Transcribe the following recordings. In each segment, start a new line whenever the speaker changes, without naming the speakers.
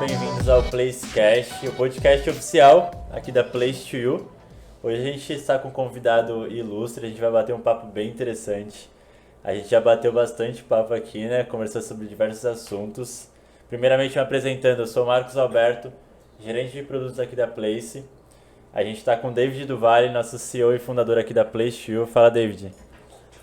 bem-vindos ao Placecast, o podcast oficial aqui da Place to You. Hoje a gente está com um convidado ilustre, a gente vai bater um papo bem interessante. A gente já bateu bastante papo aqui, né? Conversou sobre diversos assuntos. Primeiramente me apresentando, eu sou o Marcos Alberto, gerente de produtos aqui da Place. A gente está com o David Duvalle, nosso CEO e fundador aqui da Place to You. Fala, David.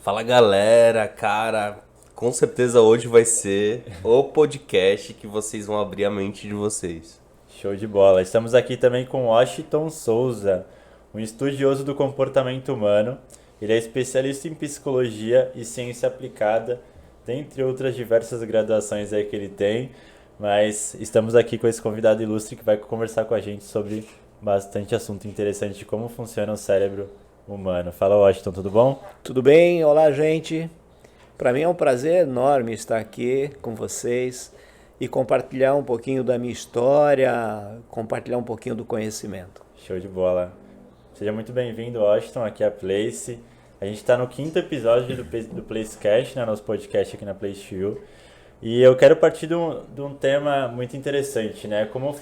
Fala, galera, cara, com certeza hoje vai ser o podcast que vocês vão abrir a mente de vocês.
Show de bola. Estamos aqui também com Washington Souza, um estudioso do comportamento humano. Ele é especialista em psicologia e ciência aplicada, dentre outras diversas graduações aí que ele tem. Mas estamos aqui com esse convidado ilustre que vai conversar com a gente sobre bastante assunto interessante de como funciona o cérebro humano. Fala, Washington, tudo bom?
Tudo bem? Olá, gente. Para mim é um prazer enorme estar aqui com vocês e compartilhar um pouquinho da minha história, compartilhar um pouquinho do conhecimento.
Show de bola. Seja muito bem-vindo, Washington, aqui à Place. A gente está no 5º episódio do Placecast, né, nosso podcast aqui na Place to You. E eu quero partir de um tema muito interessante, né? Como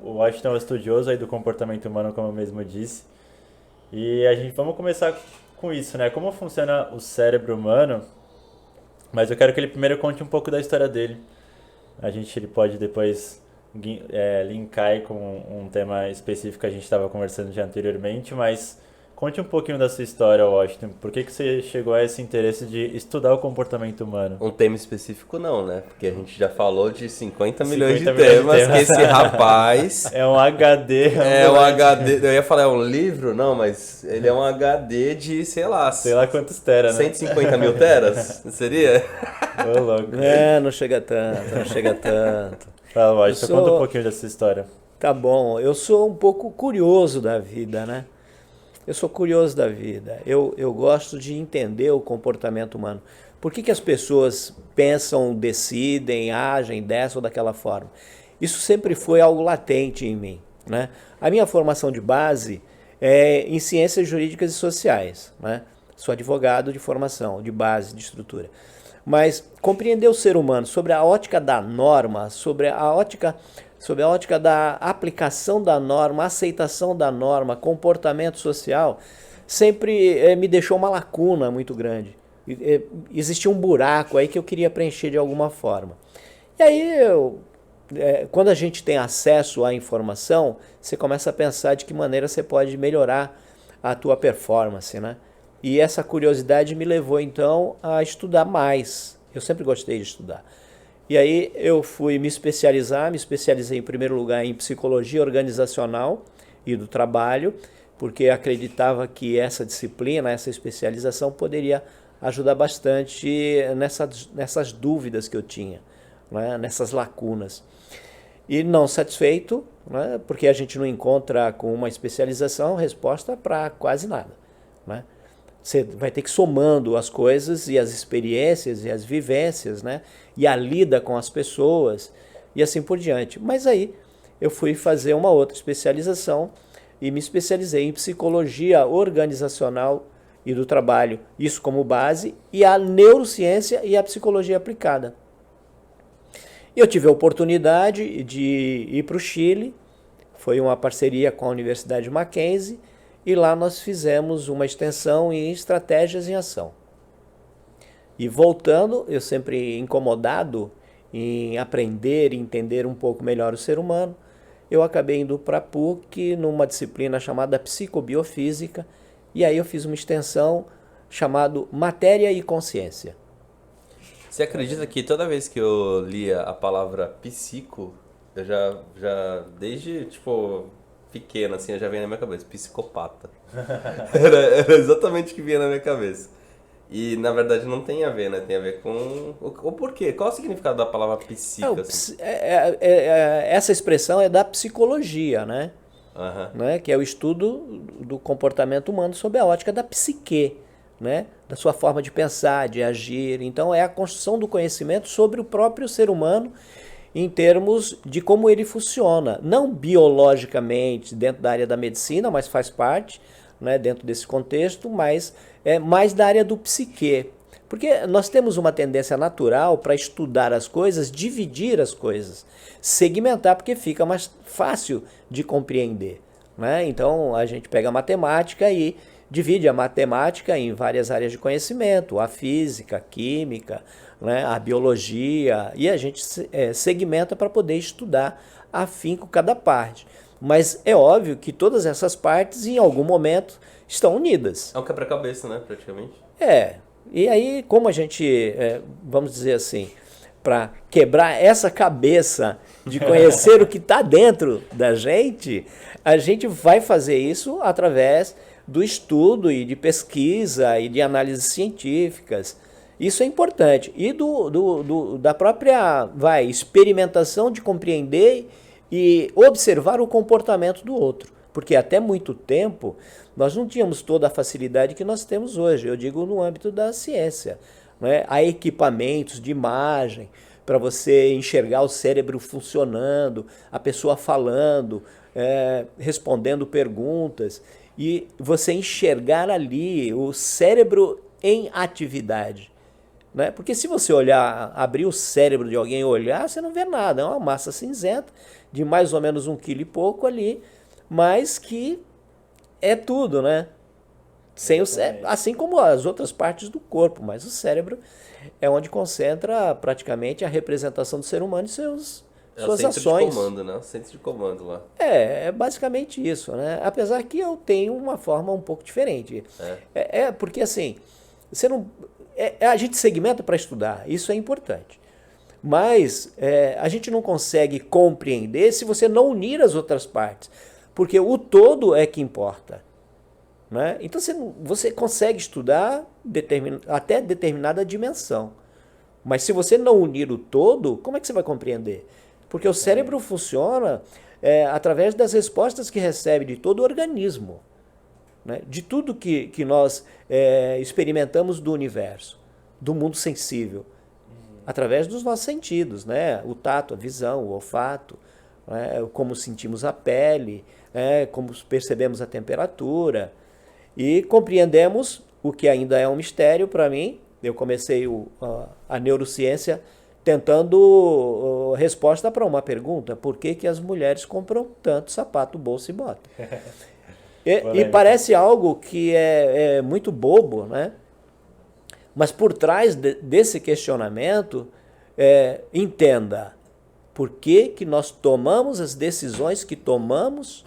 o Washington é um estudioso aí do comportamento humano, como eu mesmo disse. E vamos começar com isso, né? Como funciona o cérebro humano, mas eu quero que ele primeiro conte um pouco da história dele. Ele pode depois linkar aí com um tema específico que a gente estava conversando já anteriormente, mas conte um pouquinho da sua história, Washington. Por que você chegou a esse interesse de estudar o comportamento humano?
Um tema específico não, né? Porque a gente já falou de 50 milhões de temas que esse rapaz...
É um HD.
É um HD, eu ia falar é um livro, não, mas ele é um HD de, sei lá
quantos teras, né?
150 mil teras, seria?
Ô, louco.
Não chega tanto, não chega tanto.
Fala, Washington, conta um pouquinho dessa história.
Tá bom, eu sou um pouco curioso da vida, né? Eu sou curioso da vida. Eu gosto de entender o comportamento humano. Por que as pessoas pensam, decidem, agem dessa ou daquela forma? Isso sempre foi algo latente em mim, né? A minha formação de base é em ciências jurídicas e sociais, né? Sou advogado de formação, de base, de estrutura. Mas compreender o ser humano sobre a ótica da norma, sobre a ótica da aplicação da norma, aceitação da norma, comportamento social, sempre me deixou uma lacuna muito grande. Existia um buraco aí que eu queria preencher de alguma forma. E aí, quando a gente tem acesso à informação, você começa a pensar de que maneira você pode melhorar a tua performance, né? E essa curiosidade me levou, então, a estudar mais. Eu sempre gostei de estudar. E aí eu fui me especializei em primeiro lugar em psicologia organizacional e do trabalho, porque acreditava que essa disciplina, essa especialização poderia ajudar bastante nessas dúvidas que eu tinha, né, nessas lacunas. E não satisfeito, né, porque a gente não encontra com uma especialização resposta para quase nada, né? Você vai ter que ir somando as coisas e as experiências e as vivências, né? E a lida com as pessoas e assim por diante. Mas aí eu fui fazer uma outra especialização e me especializei em psicologia organizacional e do trabalho, isso como base, e a neurociência e a psicologia aplicada. Eu tive a oportunidade de ir para o Chile, foi uma parceria com a Universidade Mackenzie, e lá nós fizemos uma extensão em estratégias em ação. E voltando, eu sempre incomodado em aprender e entender um pouco melhor o ser humano, eu acabei indo para a PUC numa disciplina chamada Psicobiofísica, e aí eu fiz uma extensão chamada Matéria e Consciência.
Você acredita que toda vez que eu lia a palavra psico, eu já desde, pequeno, assim, já vinha na minha cabeça, psicopata. Era exatamente o que vinha na minha cabeça. E, na verdade, não tem a ver, né? Tem a ver com... O porquê? Qual o significado da palavra psico? Assim?
Essa expressão é da psicologia, né?
Uhum.
Né? Que é o estudo do comportamento humano sob a ótica da psique, né? Da sua forma de pensar, de agir. Então, é a construção do conhecimento sobre o próprio ser humano em termos de como ele funciona, não biologicamente dentro da área da medicina, mas faz parte, né, dentro desse contexto, mas é mais da área do psique, Porque nós temos uma tendência natural para estudar as coisas, dividir as coisas, segmentar, porque fica mais fácil de compreender, né? Então a gente pega a matemática e divide a matemática em várias áreas de conhecimento, a física, a química, né, a biologia, e a gente segmenta para poder estudar afinco cada parte. Mas é óbvio que todas essas partes, em algum momento, estão unidas.
É um quebra-cabeça, né, praticamente.
E aí, como a gente, vamos dizer assim, para quebrar essa cabeça de conhecer o que está dentro da gente, a gente vai fazer isso através do estudo e de pesquisa e de análises científicas. Isso é importante. E da própria experimentação de compreender e observar o comportamento do outro. Porque até muito tempo nós não tínhamos toda a facilidade que nós temos hoje. Eu digo no âmbito da ciência, né? Há equipamentos de imagem para você enxergar o cérebro funcionando, a pessoa falando, respondendo perguntas, e você enxergar ali o cérebro em atividade. Né? Porque se você olhar, abrir o cérebro de alguém e olhar, você não vê nada. É uma massa cinzenta de mais ou menos 1 quilo e pouco ali, mas que é tudo, né? Sem o assim como as outras partes do corpo, mas o cérebro é onde concentra praticamente a representação do ser humano e suas ações.
É o centro de comando, né? O centro de comando lá.
É basicamente isso, né? Apesar que eu tenho uma forma um pouco diferente. Porque assim, você não... a gente segmenta para estudar, isso é importante. Mas a gente não consegue compreender se você não unir as outras partes. Porque o todo é que importa. Né? Então você consegue estudar até determinada dimensão. Mas se você não unir o todo, como é que você vai compreender? Porque o cérebro funciona através das respostas que recebe de todo o organismo. Né? De tudo que nós experimentamos do universo, do mundo sensível, através dos nossos sentidos, né? O tato, a visão, o olfato, né? Como sentimos a pele, como percebemos a temperatura, e compreendemos o que ainda é um mistério para mim. Eu comecei a neurociência tentando resposta para uma pergunta: por que as mulheres compram tanto sapato, bolsa e bota? E parece algo que é muito bobo, né? Mas por trás desse questionamento, entenda por que nós tomamos as decisões que tomamos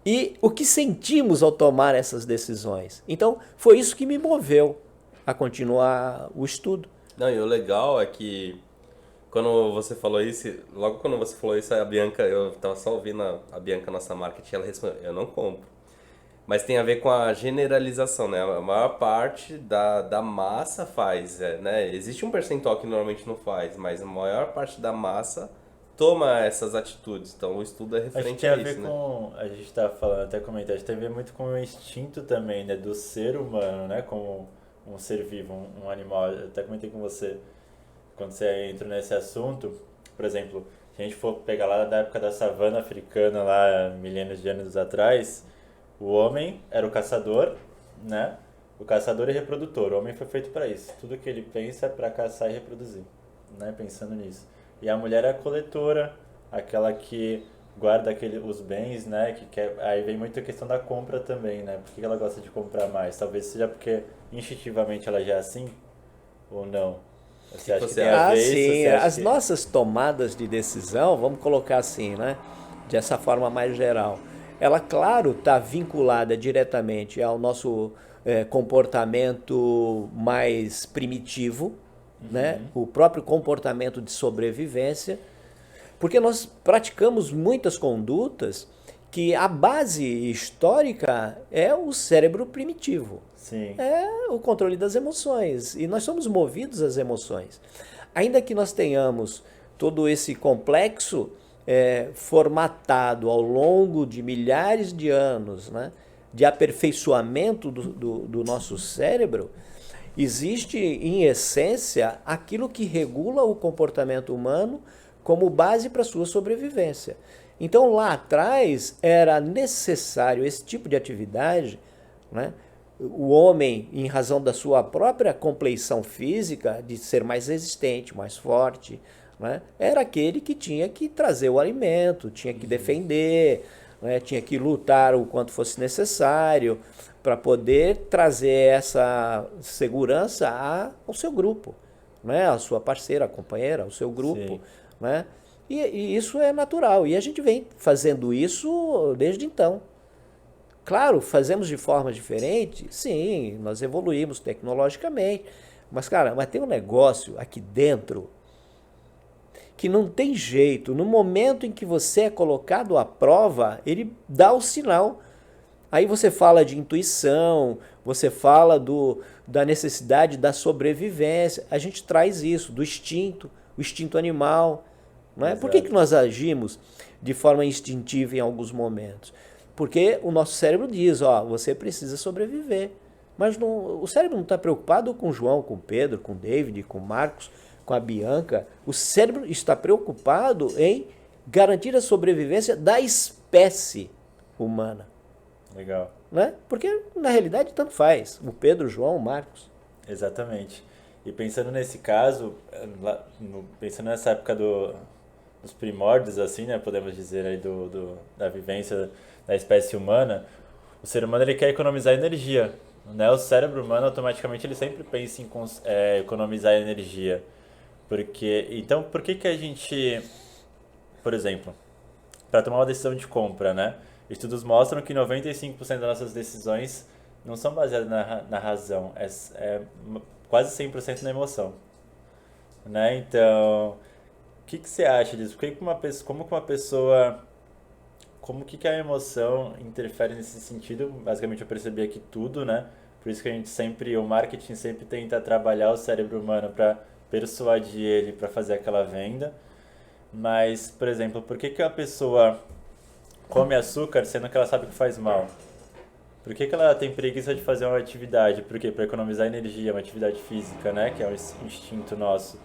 e o que sentimos ao tomar essas decisões. Então, foi isso que me moveu a continuar o estudo.
Não, e o legal é que quando você falou isso, logo quando você falou isso, a Bianca, eu tava só ouvindo a Bianca, nossa marketing, ela respondeu: eu não compro. Mas tem a ver com a generalização, né? A maior parte da massa faz, né? Existe um percentual que normalmente não faz, mas a maior parte da massa toma essas atitudes. Então o estudo é referente a isso, né? Tem a ver
com, a gente tá falando, até comentar, tem a ver muito com o instinto também, né? Do ser humano, né? Como um ser vivo, um animal. Eu até comentei com você, quando você entra nesse assunto, por exemplo, se a gente for pegar lá da época da savana africana, lá milênios de anos atrás, o homem era o caçador, né? O caçador e reprodutor. O homem foi feito para isso. Tudo que ele pensa é para caçar e reproduzir, né? Pensando nisso. E a mulher é a coletora, aquela que guarda os bens, né? Que quer... Aí vem muito a questão da compra também, né? Por que ela gosta de comprar mais? Talvez seja porque instintivamente ela já é assim, ou não? Você acha que tem a ver
sim. As nossas tomadas de decisão, vamos colocar assim, né? Dessa forma mais geral. Ela, claro, está vinculada diretamente ao nosso comportamento mais primitivo, né? O próprio comportamento de sobrevivência, porque nós praticamos muitas condutas que a base histórica é o cérebro primitivo.
Sim.
É o controle das emoções, e nós somos movidos às emoções. Ainda que nós tenhamos todo esse complexo formatado ao longo de milhares de anos, né, de aperfeiçoamento do nosso cérebro, existe, em essência, aquilo que regula o comportamento humano como base para a sua sobrevivência. Então, lá atrás, era necessário esse tipo de atividade, né, o homem, em razão da sua própria compleição física, de ser mais resistente, mais forte, né? Era aquele que tinha que trazer o alimento, tinha que defender, né? Tinha que lutar o quanto fosse necessário para poder trazer essa segurança ao seu grupo, né? A sua parceira, a companheira, ao seu grupo.
Sim.
Né? E isso é natural. E a gente vem fazendo isso desde então. Claro, fazemos de forma diferente, sim, nós evoluímos tecnologicamente, mas, cara, mas tem um negócio aqui dentro que não tem jeito. No momento em que você é colocado à prova, ele dá o sinal. Aí você fala de intuição, você fala da necessidade da sobrevivência. A gente traz isso, do instinto, o instinto animal. Não é? Por que nós agimos de forma instintiva em alguns momentos? Porque o nosso cérebro diz, ó, você precisa sobreviver. Mas o cérebro não está preocupado com o João, com o Pedro, com o David, com o Marcos, com a Bianca. O cérebro está preocupado em garantir a sobrevivência da espécie humana.
Legal.
Né? Porque, na realidade, tanto faz. O Pedro, o João, o Marcos.
Exatamente. E pensando nesse caso, pensando nessa época dos primórdios, assim, né, podemos dizer, aí da vivência da espécie humana, o ser humano ele quer economizar energia, né? O cérebro humano automaticamente ele sempre pensa em economizar energia. Então, por que a gente, por exemplo, para tomar uma decisão de compra, né? Estudos mostram que 95% das nossas decisões não são baseadas na razão, é quase 100% na emoção, né? Então, o que você acha disso? Como que a emoção interfere nesse sentido? Basicamente eu percebi aqui tudo, né? Por isso que o marketing sempre tenta trabalhar o cérebro humano para persuadir ele para fazer aquela venda. Mas, por exemplo, por que a pessoa come açúcar sendo que ela sabe que faz mal? Por que ela tem preguiça de fazer uma atividade? Por quê? Para economizar energia, uma atividade física, né? Que é um instinto nosso.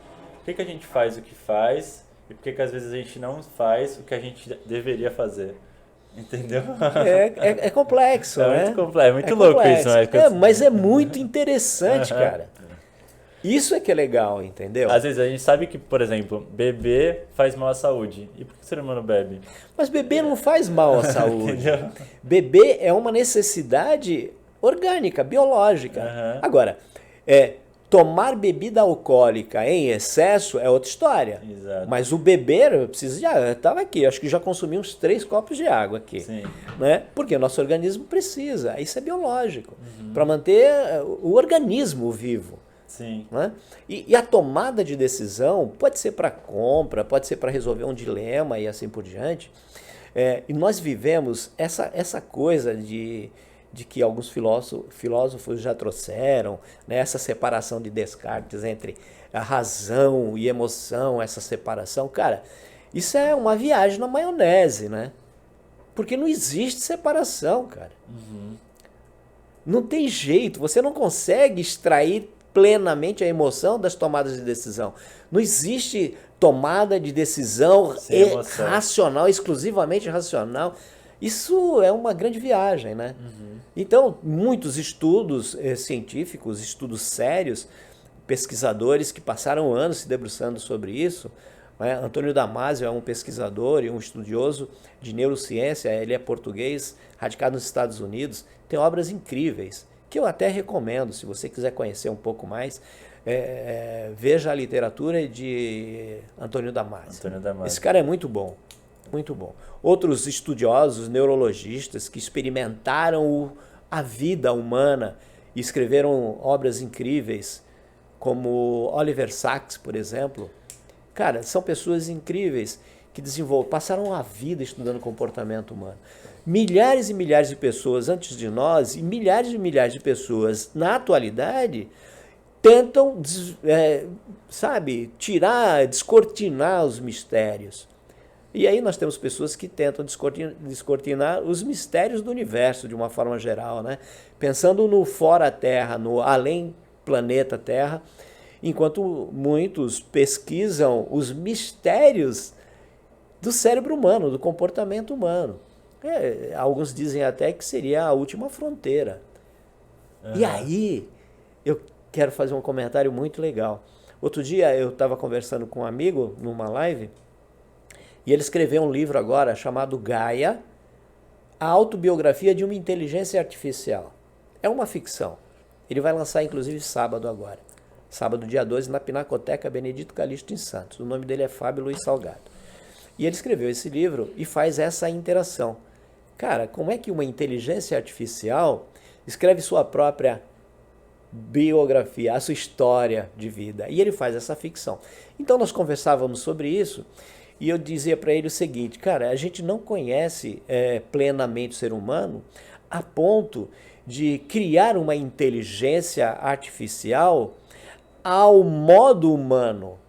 Por que a gente faz o que faz e por que às vezes a gente não faz o que a gente deveria fazer? Entendeu?
É complexo, né?
Muito complexo, é muito louco
complexo.
isso.
Mas é muito interessante, cara. Isso é que é legal, entendeu?
Às vezes a gente sabe que, por exemplo, beber faz mal à saúde. E por que o ser humano bebe?
Mas beber não faz mal à saúde. Beber é uma necessidade orgânica, biológica. Agora, tomar bebida alcoólica em excesso é outra história.
Exato.
Mas o beber, eu estava aqui, acho que já consumi uns 3 copos de água aqui.
Sim.
Né? Porque o nosso organismo precisa, isso é biológico, para manter o organismo vivo.
Sim.
Né? E a tomada de decisão pode ser para compra, pode ser para resolver um dilema e assim por diante. E nós vivemos essa coisa de que alguns filósofos já trouxeram, né? Essa separação de Descartes entre a razão e emoção, essa separação. Cara, isso é uma viagem na maionese, né? Porque não existe separação, cara. Não tem jeito, você não consegue extrair plenamente a emoção das tomadas de decisão. Não existe tomada de decisão racional, exclusivamente racional. Isso é uma grande viagem, né? Então, muitos estudos científicos, estudos sérios, pesquisadores que passaram anos se debruçando sobre isso, né? Antônio Damasio é um pesquisador e um estudioso de neurociência, ele é português, radicado nos Estados Unidos, tem obras incríveis, que eu até recomendo, se você quiser conhecer um pouco mais, veja a literatura de Antônio Damasio. Esse cara é muito bom, muito bom. Outros estudiosos, neurologistas, que experimentaram a vida humana e escreveram obras incríveis, como Oliver Sacks, por exemplo. Cara, são pessoas incríveis que passaram a vida estudando comportamento humano. Milhares e milhares de pessoas antes de nós e milhares de pessoas na atualidade tentam, descortinar os mistérios. E aí nós temos pessoas que tentam descortinar os mistérios do universo de uma forma geral, né? Pensando no fora-terra, no além planeta Terra, enquanto muitos pesquisam os mistérios do cérebro humano, do comportamento humano. Alguns dizem até que seria a última fronteira. E aí, eu quero fazer um comentário muito legal. Outro dia eu estava conversando com um amigo numa live e ele escreveu um livro agora chamado Gaia, a autobiografia de uma inteligência artificial. É uma ficção. Ele vai lançar inclusive sábado agora. Sábado, dia 12, na Pinacoteca Benedito Calixto em Santos. O nome dele é Fábio Luiz Salgado. E ele escreveu esse livro e faz essa interação. Cara, como é que uma inteligência artificial escreve sua própria biografia, a sua história de vida? E ele faz essa ficção. Então nós conversávamos sobre isso e eu dizia para ele o seguinte, cara, a gente não conhece plenamente o ser humano a ponto de criar uma inteligência artificial ao modo humano.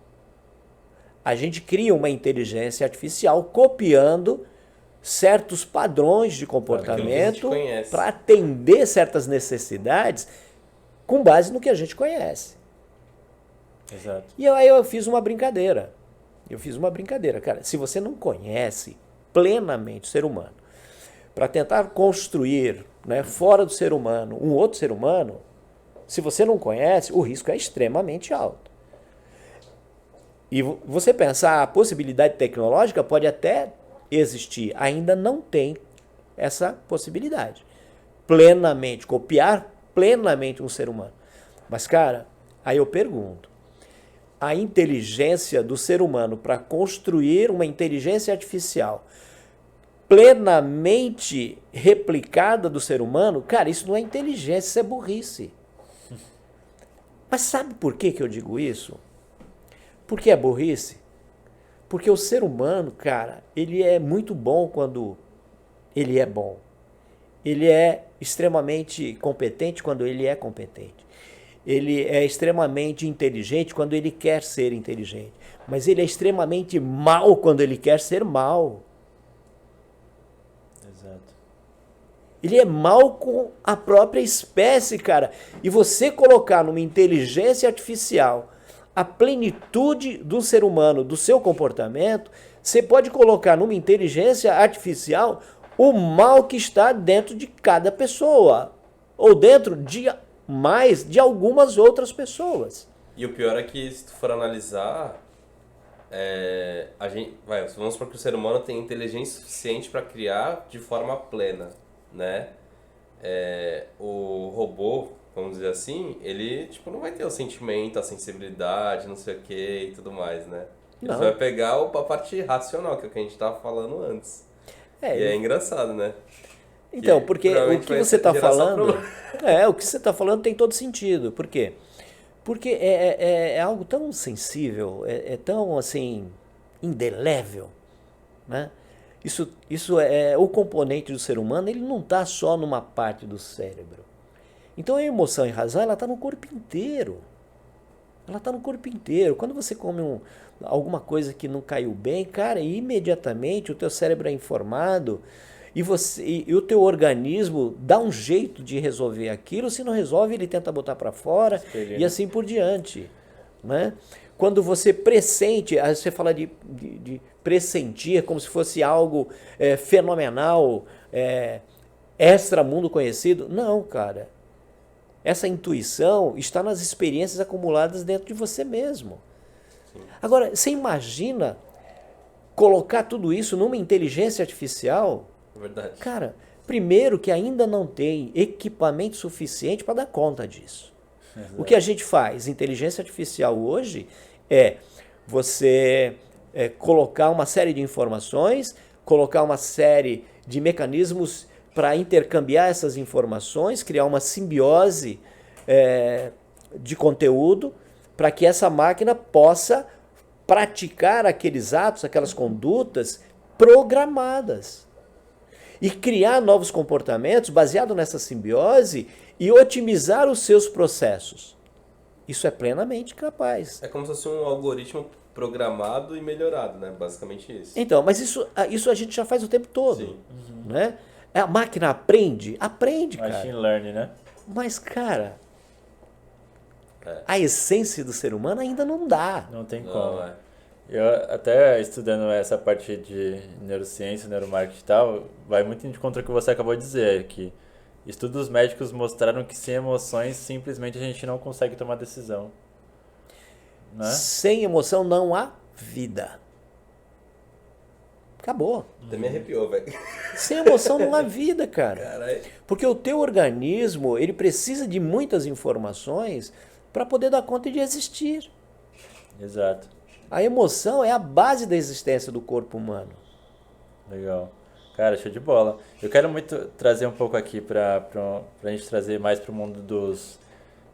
A gente cria uma inteligência artificial copiando certos padrões de comportamento para atender certas necessidades com base no que a gente conhece.
Exato.
E aí eu fiz uma brincadeira. Cara, se você não conhece plenamente o ser humano, para tentar construir, né, fora do ser humano, um outro ser humano, se você não conhece, o risco é extremamente alto. E você pensar, a possibilidade tecnológica pode até existir, ainda não tem essa possibilidade. Plenamente, copiar plenamente um ser humano. Mas, cara, aí eu pergunto, a inteligência do ser humano para construir uma inteligência artificial plenamente replicada do ser humano, cara, isso não é inteligência, isso é burrice. Mas sabe por que eu digo isso? Por que é burrice? Porque o ser humano, cara, ele é muito bom quando ele é bom. Ele é extremamente competente quando ele é competente. Ele é extremamente inteligente quando ele quer ser inteligente. Mas ele é extremamente mau quando ele quer ser mau.
Exato.
Ele é mau com a própria espécie, cara. E você colocar numa inteligência artificial a plenitude do ser humano, do seu comportamento, você pode colocar numa inteligência artificial o mal que está dentro de cada pessoa. Ou dentro de mais de algumas outras pessoas.
E o pior é que, se tu for analisar, vamos supor que o ser humano tem inteligência suficiente para criar de forma plena, né? O robô, vamos dizer assim, ele tipo, não vai ter o sentimento, a sensibilidade, não sei o que e tudo mais, né? Ele vai pegar a parte racional, que é o que a gente estava falando antes. E é engraçado, né?
Então, porque o que você está falando, o que você está falando tem todo sentido. Por quê? Porque é algo tão sensível, é tão assim indelével, né? Isso é o componente do ser humano, ele não está só numa parte do cérebro. Então a emoção e a razão, ela está no corpo inteiro. Ela está no corpo inteiro. Quando você come alguma coisa que não caiu bem, cara, imediatamente o teu cérebro é informado e o teu organismo dá um jeito de resolver aquilo. Se não resolve, ele tenta botar para fora e assim por diante, né? Quando você pressente, aí você fala de pressentir como se fosse algo fenomenal, extramundo conhecido. Não, cara. Essa intuição está nas experiências acumuladas dentro de você mesmo. Sim. Agora, você imagina colocar tudo isso numa inteligência artificial?
Verdade.
Cara, primeiro que ainda não tem equipamento suficiente para dar conta disso. Exato. O que a gente faz? Inteligência artificial hoje é você colocar uma série de informações, colocar uma série de mecanismos para intercambiar essas informações, criar uma simbiose de conteúdo para que essa máquina possa praticar aqueles atos, aquelas condutas programadas e criar novos comportamentos baseado nessa simbiose e otimizar os seus processos. Isso é plenamente capaz.
É como se fosse um algoritmo programado e melhorado, né? Basicamente isso.
Então, mas isso a gente já faz o tempo todo.
Sim.
Né? A máquina aprende, cara.
Machine learning, né?
Mas, cara, a essência do ser humano ainda não dá.
Não tem como. Eu até estudando essa parte de neurociência, neuromarketing e tal, vai muito de contra o que você acabou de dizer, que Estudos médicos mostraram que sem emoções, simplesmente a gente não consegue tomar decisão. Né?
Sem emoção não há vida. Acabou.
Até me arrepiou, velho.
Sem emoção não há vida, cara.
Caralho.
Porque o teu organismo, ele precisa de muitas informações para poder dar conta de existir.
Exato.
A emoção é a base da existência do corpo humano.
Legal. Cara, show de bola. Eu quero muito trazer um pouco aqui pra gente trazer mais pro mundo dos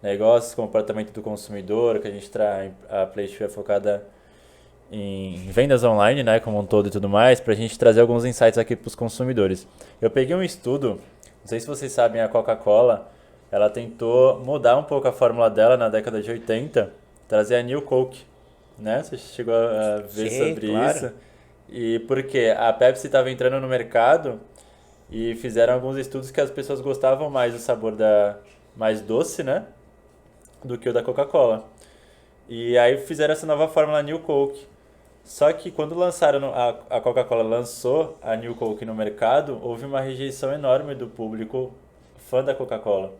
negócios, comportamento do consumidor, que a gente traz, a PlayStation é focada em vendas online, né, como um todo e tudo mais, pra gente trazer alguns insights aqui pros consumidores. Eu peguei um estudo, não sei se vocês sabem, a Coca-Cola, ela tentou mudar um pouco a fórmula dela na década de 80, trazer a New Coke, né? Você chegou a ver
Sim,
sobre
claro.
isso? E porque a Pepsi estava entrando no mercado e fizeram alguns estudos que as pessoas gostavam mais do sabor mais doce, né, do que o da Coca-Cola. E aí fizeram essa nova fórmula New Coke. Só que quando lançaram a Coca-Cola lançou a New Coke no mercado, houve uma rejeição enorme do público fã da Coca-Cola.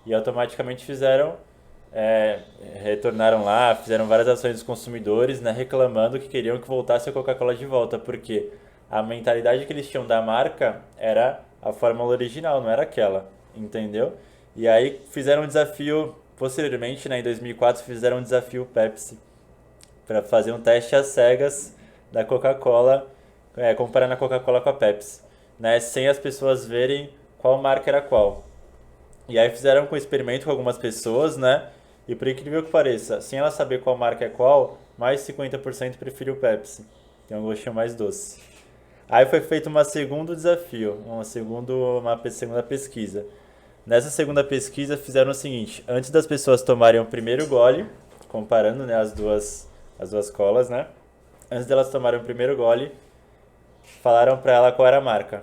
E automaticamente retornaram lá, fizeram várias ações dos consumidores, né, reclamando que queriam que voltasse a Coca-Cola de volta, porque a mentalidade que eles tinham da marca era a fórmula original, não era aquela, entendeu? E aí fizeram um desafio, posteriormente, né, em 2004, fizeram um desafio Pepsi, para fazer um teste às cegas da Coca-Cola, comparando a Coca-Cola com a Pepsi, né, sem as pessoas verem qual marca era qual. E aí fizeram um experimento com algumas pessoas, né, e por incrível que pareça, sem ela saber qual marca é qual, mais de 50% preferiu Pepsi. Tem um gostinho mais doce. Aí foi feito um segundo desafio, uma segunda pesquisa. Nessa segunda pesquisa fizeram o seguinte, antes das pessoas tomarem o primeiro gole, comparando, né, as duas colas, né? Antes delas tomarem o primeiro gole, falaram pra ela qual era a marca.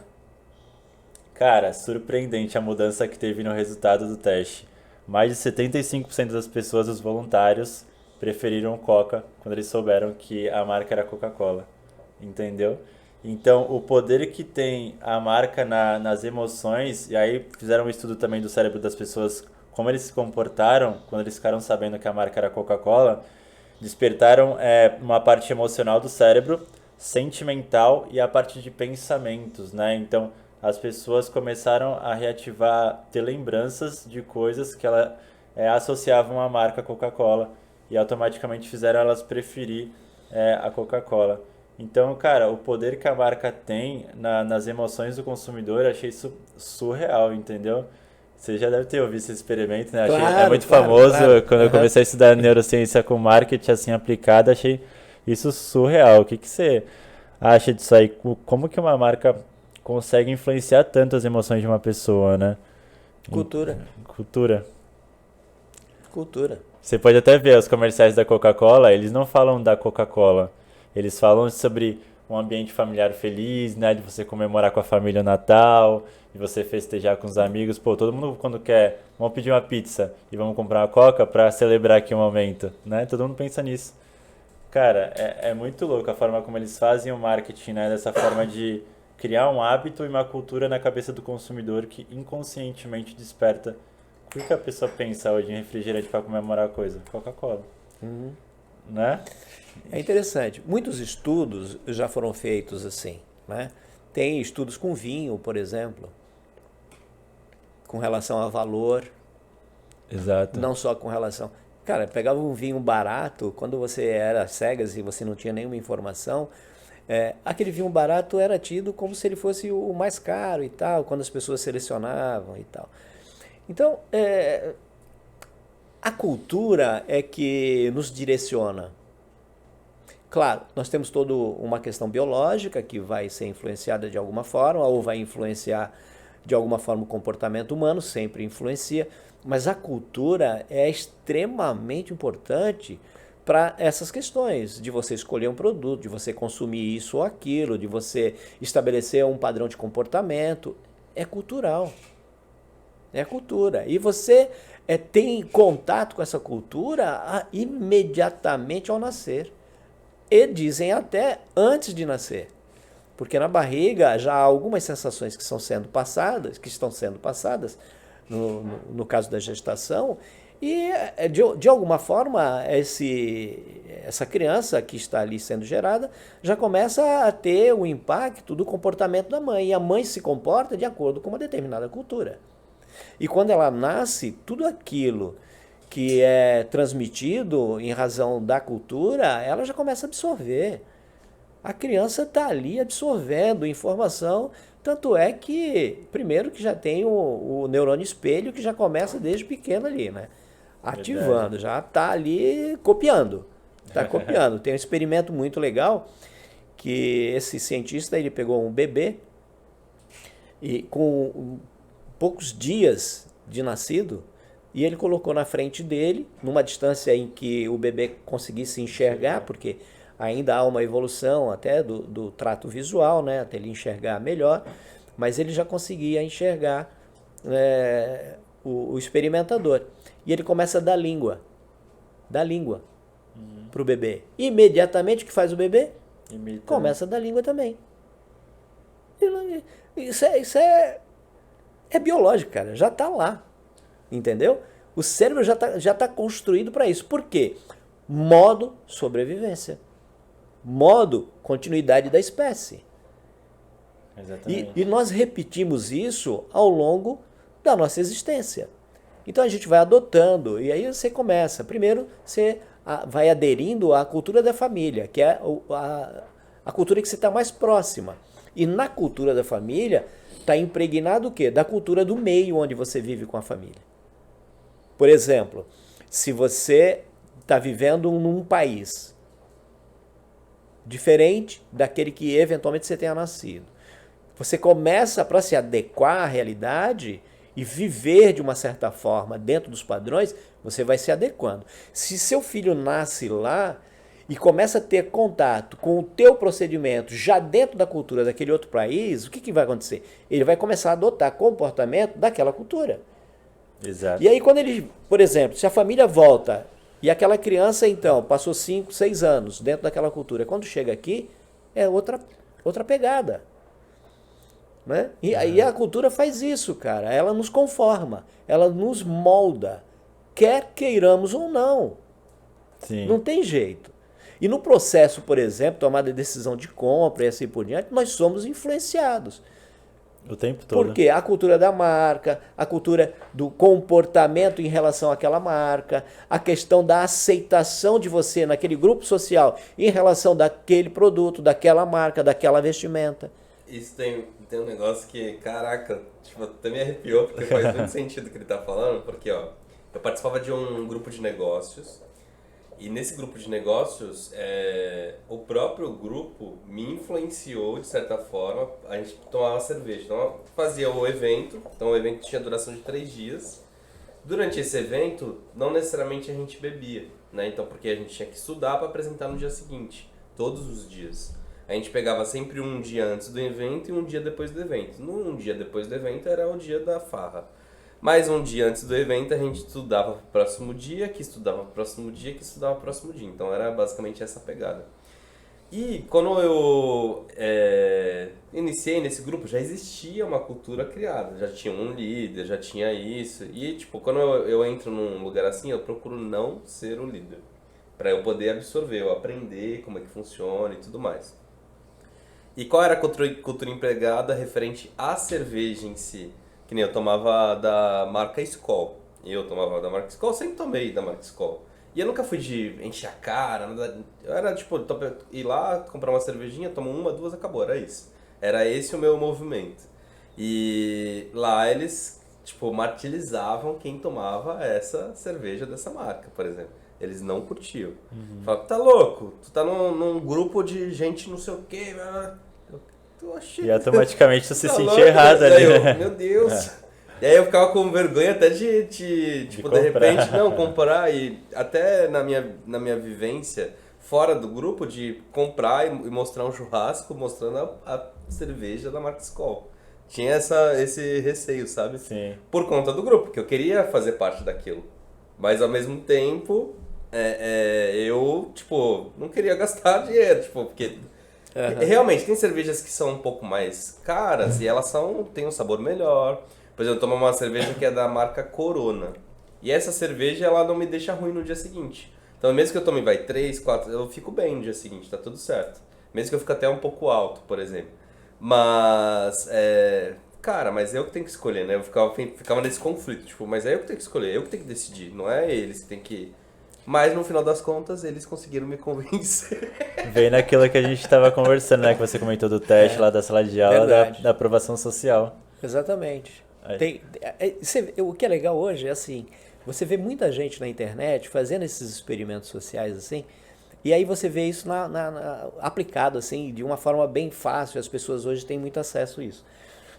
Cara, surpreendente a mudança que teve no resultado do teste. Mais de 75% das pessoas, os voluntários, preferiram Coca quando eles souberam que a marca era Coca-Cola. Entendeu? Então, o poder que tem a marca nas emoções, e aí fizeram um estudo também do cérebro das pessoas, como eles se comportaram quando eles ficaram sabendo que a marca era Coca-Cola, despertaram uma parte emocional do cérebro, sentimental e a parte de pensamentos, né? Então, as pessoas começaram a reativar, ter lembranças de coisas que ela associavam à marca Coca-Cola e automaticamente fizeram elas preferir a Coca-Cola. Então, cara, o poder que a marca tem nas emoções do consumidor, eu achei isso surreal, entendeu? Você já deve ter ouvido esse experimento, né?
Claro,
é muito
claro,
famoso.
claro.
Quando eu comecei a estudar neurociência com marketing assim aplicada, achei isso surreal. O que você acha disso aí? Como que uma marca consegue influenciar tanto as emoções de uma pessoa, né?
Cultura.
Cultura.
Cultura.
Você pode até ver os comerciais da Coca-Cola, eles não falam da Coca-Cola. Eles falam sobre um ambiente familiar feliz, né? De você comemorar com a família o Natal, de você festejar com os amigos. Pô, todo mundo quando quer, vamos pedir uma pizza e vamos comprar uma Coca pra celebrar aqui o momento, né? Todo mundo pensa nisso. Cara, é muito louco a forma como eles fazem o marketing, né? Dessa forma de criar um hábito e uma cultura na cabeça do consumidor que inconscientemente desperta. O que a pessoa pensa hoje em refrigerante para comemorar a coisa? Coca-Cola. Né?
É interessante. Muitos estudos já foram feitos assim, né? Tem estudos com vinho, por exemplo, com relação a valor,
Exato.
não só com relação... Cara, pegava um vinho barato, quando você era cegas e você não tinha nenhuma informação, aquele vinho barato era tido como se ele fosse o mais caro e tal, quando as pessoas selecionavam e tal. Então, a cultura é que nos direciona. Claro, nós temos toda uma questão biológica que vai ser influenciada de alguma forma, ou vai influenciar de alguma forma o comportamento humano, sempre influencia, mas a cultura é extremamente importante para essas questões, de você escolher um produto, de você consumir isso ou aquilo, de você estabelecer um padrão de comportamento. É cultural. É cultura. E você tem contato com essa cultura imediatamente ao nascer. E dizem até antes de nascer. Porque na barriga já há algumas sensações que estão sendo passadas, no caso da gestação, e de alguma forma essa criança que está ali sendo gerada já começa a ter o impacto do comportamento da mãe. E a mãe se comporta de acordo com uma determinada cultura. E quando ela nasce, tudo aquilo que é transmitido em razão da cultura, ela já começa a absorver. A criança está ali absorvendo informação, tanto é que, primeiro que já tem o neurônio espelho, que já começa desde pequeno ali, né? Ativando, já está ali copiando. Está copiando. Tem um experimento muito legal, que esse cientista ele pegou um bebê e com poucos dias de nascido, e ele colocou na frente dele, numa distância em que o bebê conseguisse enxergar, porque ainda há uma evolução até do trato visual, né, até ele enxergar melhor, mas ele já conseguia enxergar o experimentador. E ele começa a dar língua para o bebê. Imediatamente o que faz o bebê? Começa a dar língua também. Isso é biológico, cara, já está lá. Entendeu? O cérebro já tá construído para isso. Por quê? Modo sobrevivência. Modo continuidade da espécie.
Exatamente.
E nós repetimos isso ao longo da nossa existência. Então a gente vai adotando, e aí você começa. Primeiro, você vai aderindo à cultura da família, que é a cultura que você está mais próxima. E na cultura da família está impregnado o quê? Da cultura do meio onde você vive com a família. Por exemplo, se você está vivendo num país diferente daquele que eventualmente você tenha nascido, você começa, para se adequar à realidade e viver de uma certa forma dentro dos padrões, você vai se adequando. Se seu filho nasce lá e começa a ter contato com o teu procedimento já dentro da cultura daquele outro país, o que vai acontecer? Ele vai começar a adotar comportamento daquela cultura.
Exato.
E aí quando ele, por exemplo, se a família volta e aquela criança então passou 5, 6 anos dentro daquela cultura, quando chega aqui é outra pegada. Né? E aí a cultura faz isso, cara. Ela nos conforma, ela nos molda, quer queiramos ou não.
Sim.
Não tem jeito. E no processo, por exemplo, tomada de decisão de compra e assim por diante, nós somos influenciados.
O tempo todo.
Porque a cultura da marca, a cultura do comportamento em relação àquela marca, a questão da aceitação de você naquele grupo social em relação daquele produto, daquela marca, daquela vestimenta.
Isso tem um negócio que, caraca, tipo, até me arrepiou, porque faz muito sentido o que ele tá falando, porque, ó, eu participava de um grupo de negócios, e nesse grupo de negócios, o próprio grupo me influenciou, de certa forma, a gente tomava cerveja. Então, fazia o evento, então o evento tinha duração de 3 dias. Durante esse evento, não necessariamente a gente bebia, né? Então, porque a gente tinha que estudar para apresentar no dia seguinte, todos os dias. A gente pegava sempre um dia antes do evento e um dia depois do evento. Um dia depois do evento era o dia da farra. Mais um dia antes do evento a gente estudava pro próximo dia, que estudava pro próximo dia, que estudava pro próximo dia. Então era basicamente essa pegada. E quando eu iniciei nesse grupo, já existia uma cultura criada. Já tinha um líder, já tinha isso. E tipo, quando eu entro num lugar assim, eu procuro não ser o líder. Para eu poder absorver, eu aprender como é que funciona e tudo mais. E qual era a cultura empregada referente à cerveja em si? Que nem eu tomava da marca Skol. E eu tomava da marca Skol, sempre tomei da marca Skol. E eu nunca fui de encher a cara, nada. Eu era tipo, ir lá, comprar uma cervejinha, tomar uma, 2, acabou, era isso. Era esse o meu movimento. E lá eles, tipo, martirizavam quem tomava essa cerveja dessa marca, por exemplo. Eles não curtiam. Falavam, tá louco? Tu tá num grupo de gente não sei o quê.
E automaticamente tu se
tá
sentia
louco?
errado ali, né?
Meu Deus. E aí eu ficava com vergonha até tipo, de repente, não, comprar. E até na minha vivência, fora do grupo, de comprar e mostrar um churrasco mostrando a cerveja da marca Skol. Tinha esse receio, sabe?
Sim.
Por conta do grupo, que eu queria fazer parte daquilo. Mas ao mesmo tempo, eu, tipo, não queria gastar dinheiro, tipo, porque Realmente, tem cervejas que são um pouco mais caras e elas têm um sabor melhor. Por exemplo, eu tomo uma cerveja que é da marca Corona. E essa cerveja, ela não me deixa ruim no dia seguinte. Então, mesmo que eu tome, 3, 4, eu fico bem no dia seguinte, tá tudo certo. Mesmo que eu fique até um pouco alto, por exemplo. Mas, cara, mas eu que tenho que escolher, né? Eu ficava nesse conflito, tipo, mas é eu que tenho que escolher, eu que tenho que decidir, não é eles que tem que... Mas, no final das contas, eles conseguiram me convencer.
Vem naquilo que a gente estava conversando, né? Que você comentou do teste lá da sala de aula, da aprovação social.
Exatamente. O que é legal hoje é assim, você vê muita gente na internet fazendo esses experimentos sociais assim, e aí você vê isso aplicado assim, de uma forma bem fácil, as pessoas hoje têm muito acesso a isso.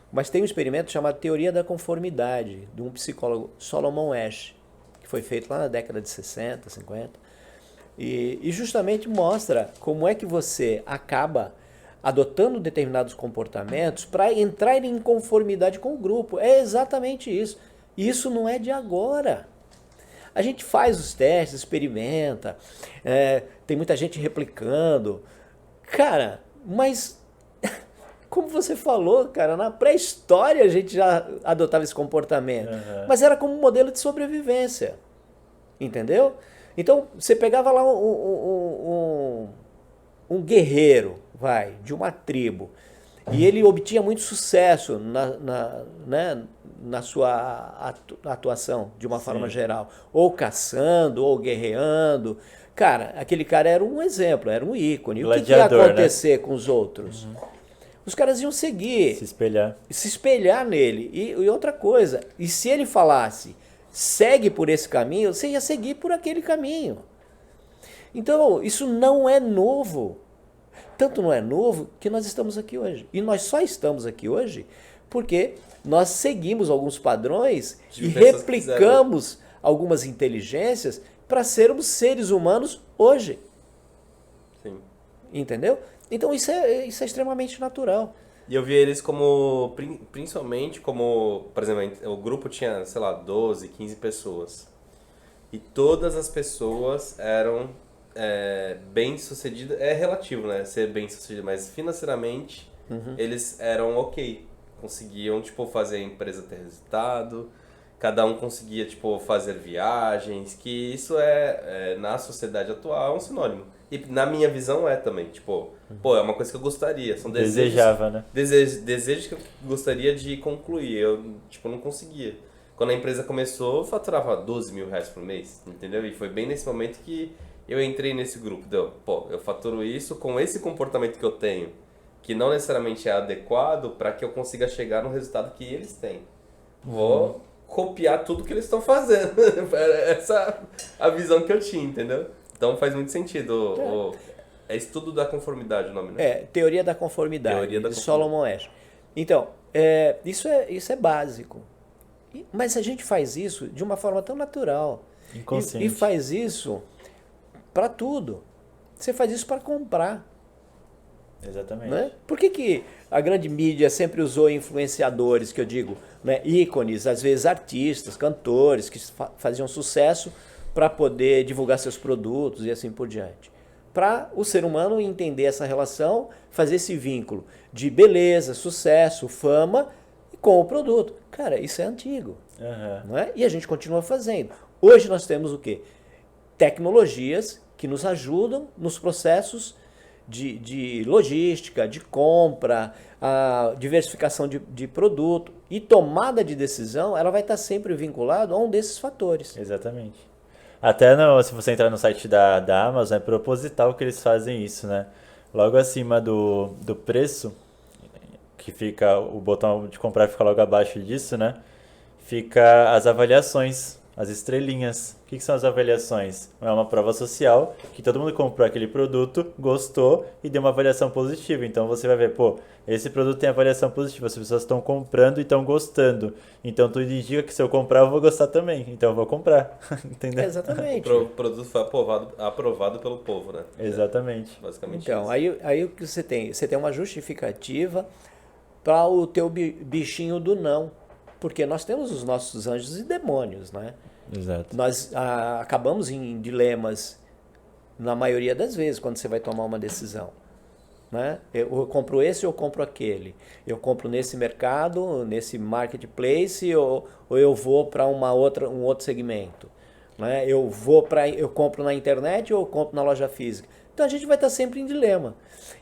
Mas tem um experimento chamado Teoria da Conformidade, de um psicólogo, Solomon Asch, que foi feito lá na década de 60, 50, e justamente mostra como é que você acaba adotando determinados comportamentos para entrar em conformidade com o grupo. É exatamente isso. E isso não é de agora. A gente faz os testes, experimenta, tem muita gente replicando. Cara, mas como você falou, cara, na pré-história a gente já adotava esse comportamento. Mas era como um modelo de sobrevivência. Entendeu? Então, você pegava lá um guerreiro, de uma tribo, e ele obtinha muito sucesso na sua atuação, de uma forma geral, ou caçando, ou guerreando. Cara, aquele cara era um exemplo, era um ícone. O que ia acontecer com os outros? Os caras iam seguir. Se espelhar nele. E outra coisa, e se ele falasse, segue por esse caminho, você ia seguir por aquele caminho. Então, isso não é novo. Tanto não é novo que nós estamos aqui hoje. E nós só estamos aqui hoje porque nós seguimos alguns padrões e replicamos algumas inteligências para sermos seres humanos hoje.
Sim.
Entendeu? Então isso é extremamente natural.
E eu vi eles como, principalmente como, por exemplo, o grupo tinha, sei lá, 12, 15 pessoas. E todas as pessoas eram bem-sucedidas. É relativo, né? Ser bem-sucedido, mas financeiramente eles eram ok. Conseguiam, tipo, fazer a empresa ter resultado. Cada um conseguia, tipo, fazer viagens. Que isso na sociedade atual, é um sinônimo. E na minha visão também, tipo, é uma coisa que eu gostaria. São
Desejava, né?
Desejos que eu gostaria de concluir. Eu, tipo, não conseguia. Quando a empresa começou, eu faturava 12 mil reais por mês, entendeu? E foi bem nesse momento que eu entrei nesse grupo. Eu faturo isso com esse comportamento que eu tenho, que não necessariamente é adequado para que eu consiga chegar no resultado que eles têm. Vou copiar tudo que eles estão fazendo. Essa é a visão que eu tinha, entendeu? Então faz muito sentido. É estudo da conformidade o nome, né?
Teoria da conformidade, de Solomon Asch. Então, isso é básico. Mas a gente faz isso de uma forma tão natural.
Inconsciente.
E faz isso para tudo. Você faz isso para comprar.
Exatamente.
Né? Por que a grande mídia sempre usou influenciadores, que eu digo, né? Ícones, às vezes artistas, cantores, que faziam sucesso para poder divulgar seus produtos e assim por diante? Para o ser humano entender essa relação, fazer esse vínculo de beleza, sucesso, fama com o produto. Cara, isso é antigo. Não é? E a gente continua fazendo. Hoje nós temos o quê? Tecnologias que nos ajudam nos processos de logística, de compra, a diversificação de produto e tomada de decisão, ela vai estar sempre vinculada a um desses fatores.
Exatamente. Até se você entrar no site da Amazon, é proposital que eles fazem isso, né? Logo acima do preço, que fica o botão de comprar fica logo abaixo disso, né? Fica as avaliações, as estrelinhas. O que são as avaliações? É uma prova social que todo mundo comprou aquele produto, gostou e deu uma avaliação positiva. Então você vai ver, esse produto tem avaliação positiva, as pessoas estão comprando e estão gostando. Então tudo indica que se eu comprar eu vou gostar também, então eu vou comprar. Entendeu?
Exatamente.
O produto foi aprovado pelo povo, né?
Exatamente.
Basicamente
então,
isso.
aí o que você tem? Você tem uma justificativa para o teu bichinho do não. Porque nós temos os nossos anjos e demônios, né?
Exato.
Nós acabamos em dilemas na maioria das vezes quando você vai tomar uma decisão. né? Eu compro esse ou eu compro aquele. Eu compro nesse mercado, nesse marketplace, ou eu vou para um outro segmento. Né? Eu compro na internet ou eu compro na loja física. Então a gente vai estar sempre em dilema.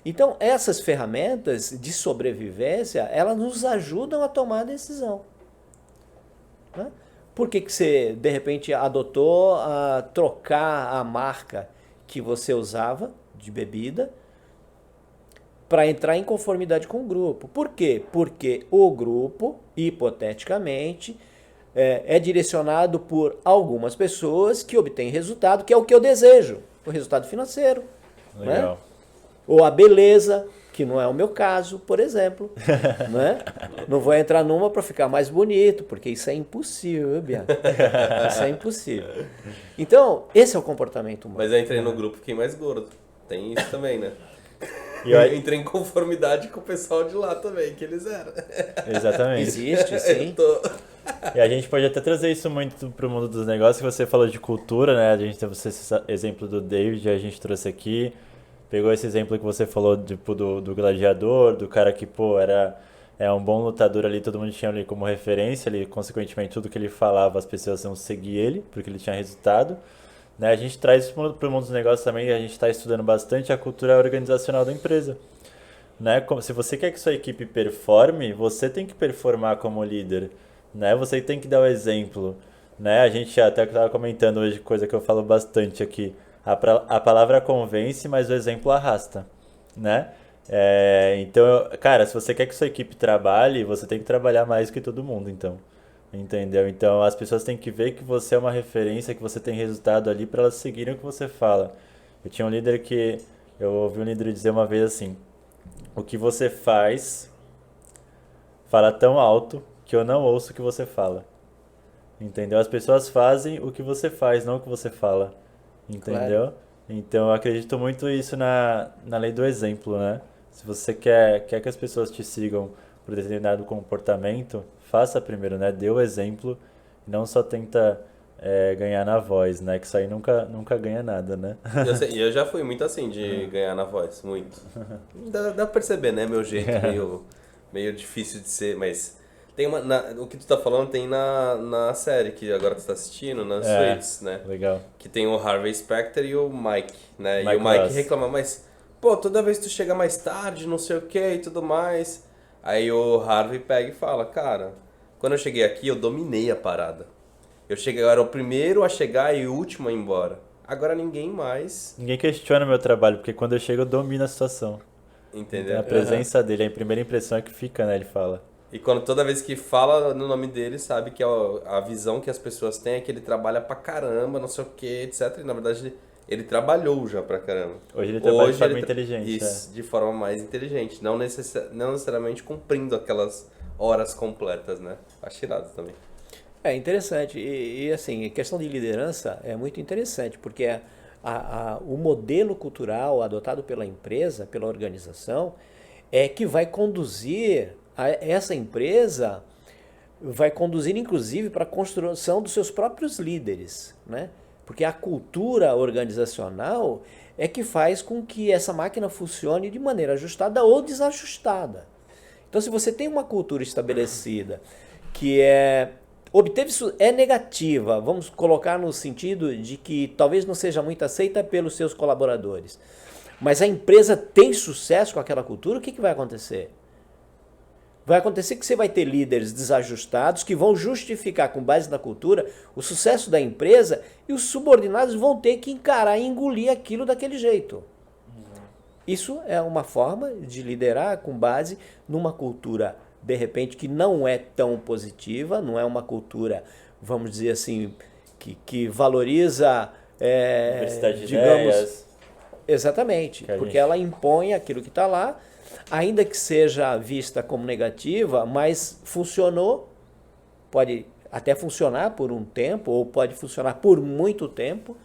Então essas ferramentas de sobrevivência, elas nos ajudam a tomar a decisão. Né? Por que você de repente adotou a trocar a marca que você usava de bebida para entrar em conformidade com o grupo? Por quê? Porque o grupo, hipoteticamente, é direcionado por algumas pessoas que obtêm resultado, que é o que eu desejo, o resultado financeiro.
Legal.
Né? Ou a beleza, que não é o meu caso, por exemplo. Né? Não vou entrar numa para ficar mais bonito, porque isso é impossível, Bianca. Isso é impossível. Então, esse é o comportamento humano.
Mas eu entrei no grupo fiquei mais gordo. Tem isso também, né?
E
Eu entrei em conformidade com o pessoal de lá também, que eles eram.
Exatamente.
Existe, sim.
E a gente pode até trazer isso muito pro mundo dos negócios, que você falou de cultura, né? A gente teve esse exemplo do David, a gente trouxe aqui. Pegou esse exemplo que você falou tipo, do gladiador, do cara que, pô, era um bom lutador ali, todo mundo tinha ele como referência, ali, consequentemente tudo que ele falava as pessoas iam seguir ele, porque ele tinha resultado. Né? A gente traz isso para o mundo dos negócios também, a gente está estudando bastante a cultura organizacional da empresa. Né? Se você quer que sua equipe performe, você tem que performar como líder. Né? Você tem que dar o exemplo. Né? A gente até estava comentando hoje, coisa que eu falo bastante aqui. A palavra convence, mas o exemplo arrasta. Né? Então, cara, se você quer que sua equipe trabalhe, você tem que trabalhar mais que todo mundo, então. Entendeu? Então as pessoas têm que ver que você é uma referência, que você tem resultado ali para elas seguirem o que você fala. Eu ouvi um líder dizer uma vez assim: o que você fala tão alto que eu não ouço o que você fala. Entendeu? As pessoas fazem o que você faz, não o que você fala. Entendeu? Claro. Então eu acredito muito isso na lei do exemplo, né? Se você quer que as pessoas te sigam por determinado comportamento, faça primeiro, né? Dê o exemplo e não só tenta ganhar na voz, né? Que isso aí nunca ganha nada, né?
Eu já fui muito assim de ganhar na voz, muito. Dá pra perceber, né? Meu jeito meio difícil de ser, mas tem o que tu tá falando tem na série que agora tu tá assistindo, na Suits, né?
Legal.
Que tem o Harvey Specter e o Mike, né?
Mike
e o Mike
Ross.
reclama, mas pô, toda vez que tu chega mais tarde, não sei o que e tudo mais. Aí o Harvey pega e fala, cara, quando eu cheguei aqui eu dominei a parada. Eu era o primeiro a chegar e o último a ir embora. Agora ninguém
questiona meu trabalho, porque quando eu chego eu domino a situação.
Entendeu?
Então, a presença dele, a primeira impressão é que fica, né? Ele fala.
E toda vez que fala no nome dele, sabe que a visão que as pessoas têm é que ele trabalha pra caramba, não sei o que, etc. E na verdade ele trabalhou já pra caramba.
Hoje ele trabalha de forma inteligente.
Isso, de forma mais inteligente. Não necessariamente cumprindo aquelas horas completas, né? Acho irado também.
É interessante. E assim, a questão de liderança é muito interessante, porque o modelo cultural adotado pela empresa, pela organização, é que vai conduzir essa empresa, vai conduzir inclusive para a construção dos seus próprios líderes, né? Porque a cultura organizacional é que faz com que essa máquina funcione de maneira ajustada ou desajustada. Então, se você tem uma cultura estabelecida que é negativa, vamos colocar no sentido de que talvez não seja muito aceita pelos seus colaboradores, mas a empresa tem sucesso com aquela cultura, o que vai acontecer? Vai acontecer que você vai ter líderes desajustados que vão justificar com base na cultura o sucesso da empresa e os subordinados vão ter que encarar e engolir aquilo daquele jeito. Isso é uma forma de liderar com base numa cultura, de repente, que não é tão positiva, não é uma cultura, vamos dizer assim, que valoriza,
diversidade de
digamos,
ideias.
Exatamente, porque ela impõe aquilo que está lá, ainda que seja vista como negativa, mas funcionou, pode até funcionar por um tempo, ou pode funcionar por muito tempo,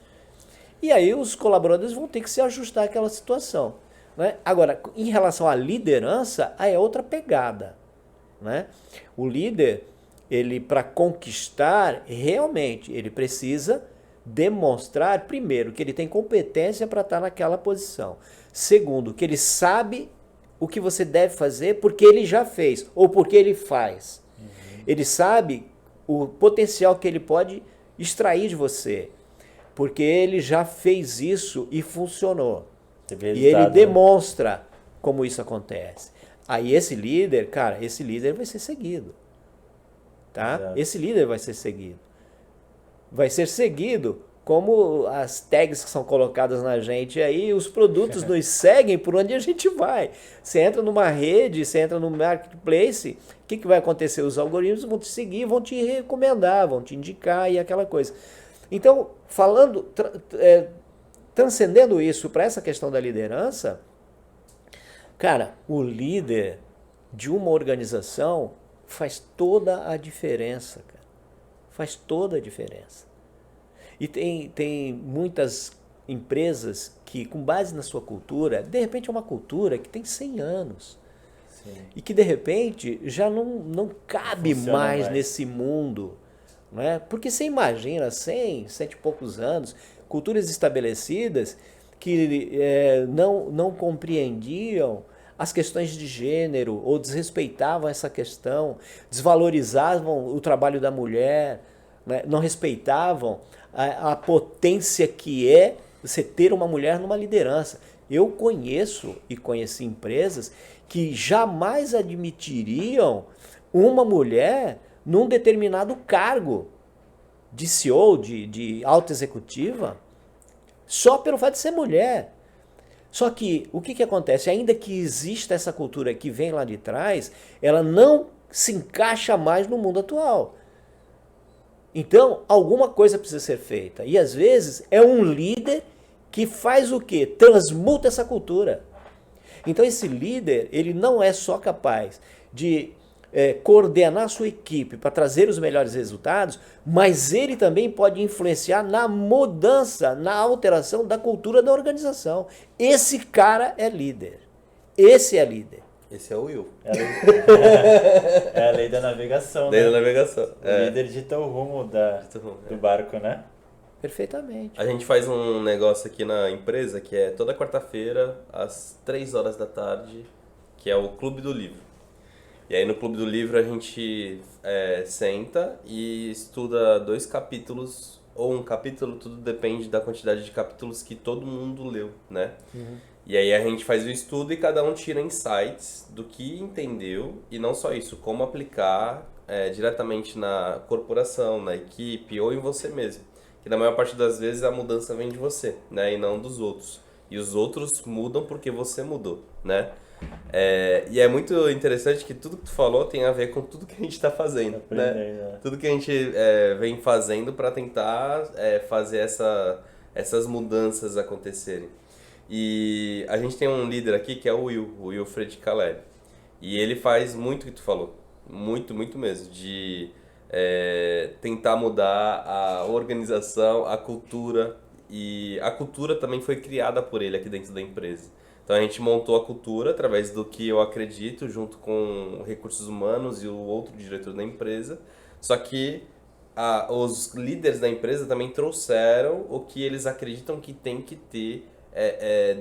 e aí os colaboradores vão ter que se ajustar àquela situação. Né? Agora, em relação à liderança, aí é outra pegada. Né? O líder, ele para conquistar, realmente, ele precisa demonstrar, primeiro, que ele tem competência para estar naquela posição. Segundo, que ele sabe o que você deve fazer porque ele já fez ou porque ele faz. Ele sabe o potencial que ele pode extrair de você, porque ele já fez isso e funcionou. E ele demonstra como isso acontece. Aí esse líder, cara, esse líder vai ser seguido. Tá?
Exato.
Esse líder vai ser seguido. Vai ser seguido como as tags que são colocadas na gente aí, os produtos nos seguem por onde a gente vai. Você entra numa rede, você entra no marketplace, o que vai acontecer? Os algoritmos vão te seguir, vão te recomendar, vão te indicar e aquela coisa. Então, falando, transcendendo isso para essa questão da liderança, cara, o líder de uma organização faz toda a diferença, cara. Faz toda a diferença. E tem muitas empresas que, com base na sua cultura, de repente é uma cultura que tem 100 anos.
Sim.
E que, de repente, já não cabe mais nesse mundo. Não é? Porque você imagina, 100 e poucos anos, culturas estabelecidas que não compreendiam as questões de gênero ou desrespeitavam essa questão, desvalorizavam o trabalho da mulher, né? Não respeitavam a potência que é você ter uma mulher numa liderança. Eu conheci empresas que jamais admitiriam uma mulher num determinado cargo de CEO, de alta executiva, só pelo fato de ser mulher. Só que o que acontece? Ainda que exista essa cultura que vem lá de trás, ela não se encaixa mais no mundo atual. Então, alguma coisa precisa ser feita. E às vezes é um líder que faz o quê? Transmuta essa cultura. Então esse líder, ele não é só capaz de coordenar a sua equipe para trazer os melhores resultados, mas ele também pode influenciar na mudança, na alteração da cultura da organização. Esse cara é líder. Esse é líder.
Esse é o Will.
É a lei da navegação,
Lei
né?
da navegação.
O líder dita o rumo do barco, né?
Perfeitamente.
A gente faz um negócio aqui na empresa que é toda quarta-feira, às 3 horas da tarde, que é o Clube do Livro. E aí no Clube do Livro a gente senta e estuda 2 capítulos, ou um capítulo, tudo depende da quantidade de capítulos que todo mundo leu, né?
Uhum.
E aí a gente faz o estudo e cada um tira insights do que entendeu, e não só isso, como aplicar diretamente na corporação, na equipe ou em você mesmo. Que na maior parte das vezes a mudança vem de você, né? E não dos outros. E os outros mudam porque você mudou, né? E é muito interessante que tudo que tu falou tem a ver com tudo que a gente está fazendo, né? Tudo que a gente vem fazendo para tentar fazer essas mudanças acontecerem. E a gente tem um líder aqui que é o Wilfred Caleb. E ele faz muito o que tu falou. Muito, muito mesmo. De tentar mudar a organização, a cultura. E a cultura também foi criada por ele aqui dentro da empresa. Então a gente montou a cultura através do que eu acredito, junto com recursos humanos e o outro diretor da empresa. Só que os líderes da empresa também trouxeram o que eles acreditam que tem que ter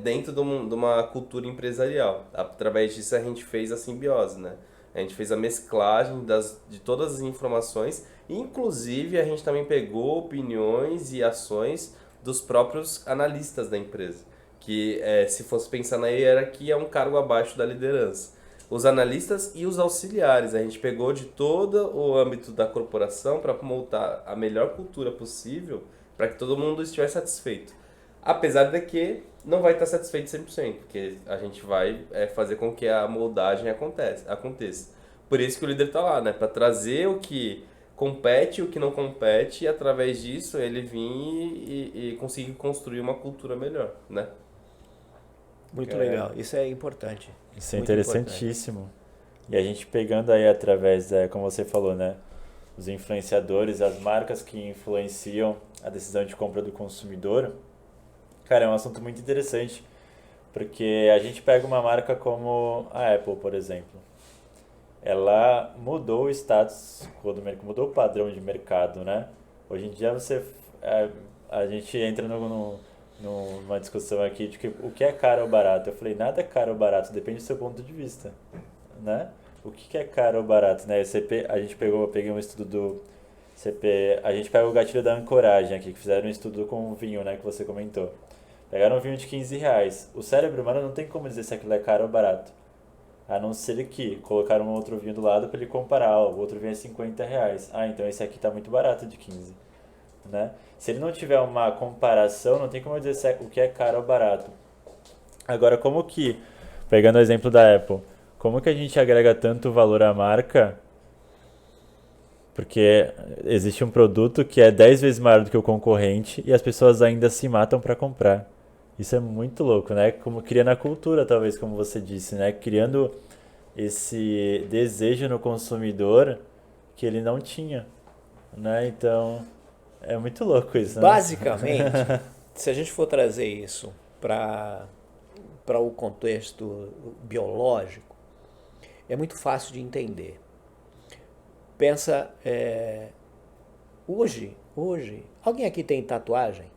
dentro de uma cultura empresarial. Através disso a gente fez a simbiose, né? A gente fez a mesclagem de todas as informações, inclusive a gente também pegou opiniões e ações dos próprios analistas da empresa, que se fosse pensar na hierarquia é um cargo abaixo da liderança. Os analistas e os auxiliares, a gente pegou de todo o âmbito da corporação para montar a melhor cultura possível para que todo mundo estivesse satisfeito. Apesar de que não vai estar satisfeito 100%, porque a gente vai fazer com que a moldagem aconteça. Por isso que o líder está lá, né? Para trazer o que compete e o que não compete, e através disso ele vir e conseguir construir uma cultura melhor, né?
Muito legal, isso é importante.
Isso é interessantíssimo. Importante. E a gente pegando aí através, como você falou, né? Os influenciadores, as marcas que influenciam a decisão de compra do consumidor. Cara, é um assunto muito interessante, porque a gente pega uma marca como a Apple, por exemplo. Ela mudou o status quo do mercado, mudou o padrão de mercado, né? Hoje em dia a gente entra numa uma discussão aqui de que o que é caro ou barato. Eu falei, nada é caro ou barato, depende do seu ponto de vista, né? O que é caro ou barato, né? A gente peguei um estudo do CP, a gente pega o gatilho da ancoragem aqui, que fizeram um estudo com vinho, né, que você comentou. Pegaram um vinho de R$ 15. O cérebro humano não tem como dizer se aquilo é caro ou barato. A não ser que colocaram um outro vinho do lado para ele comparar. O outro vinho é R$ 50. Ah, então esse aqui tá muito barato de 15, né? Se ele não tiver uma comparação, não tem como dizer o que é caro ou barato. Agora, pegando o exemplo da Apple, como que a gente agrega tanto valor à marca? Porque existe um produto que é 10 vezes maior do que o concorrente e as pessoas ainda se matam para comprar. Isso é muito louco, né? Como criando a cultura, talvez, como você disse, né? Criando esse desejo no consumidor que ele não tinha, né? Então, é muito louco isso, né?
Basicamente, se a gente for trazer isso para o contexto biológico, é muito fácil de entender. Pensa, hoje, alguém aqui tem tatuagem?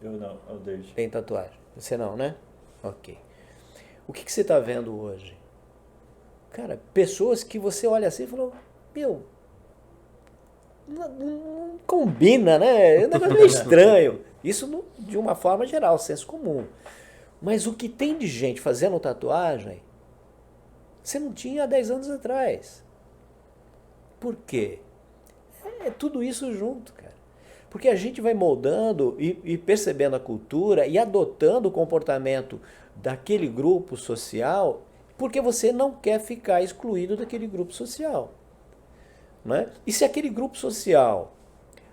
Eu não, eu deixo.
Tem tatuagem? Você não, né? Ok. O que você está vendo hoje? Cara, pessoas que você olha assim e falou, meu, não combina, né? É um negócio meio estranho. Isso de uma forma geral, senso comum. Mas o que tem de gente fazendo tatuagem, você não tinha há 10 anos atrás. Por quê? É tudo isso junto, cara. Porque a gente vai moldando e percebendo a cultura e adotando o comportamento daquele grupo social porque você não quer ficar excluído daquele grupo social. Né? E se aquele grupo social,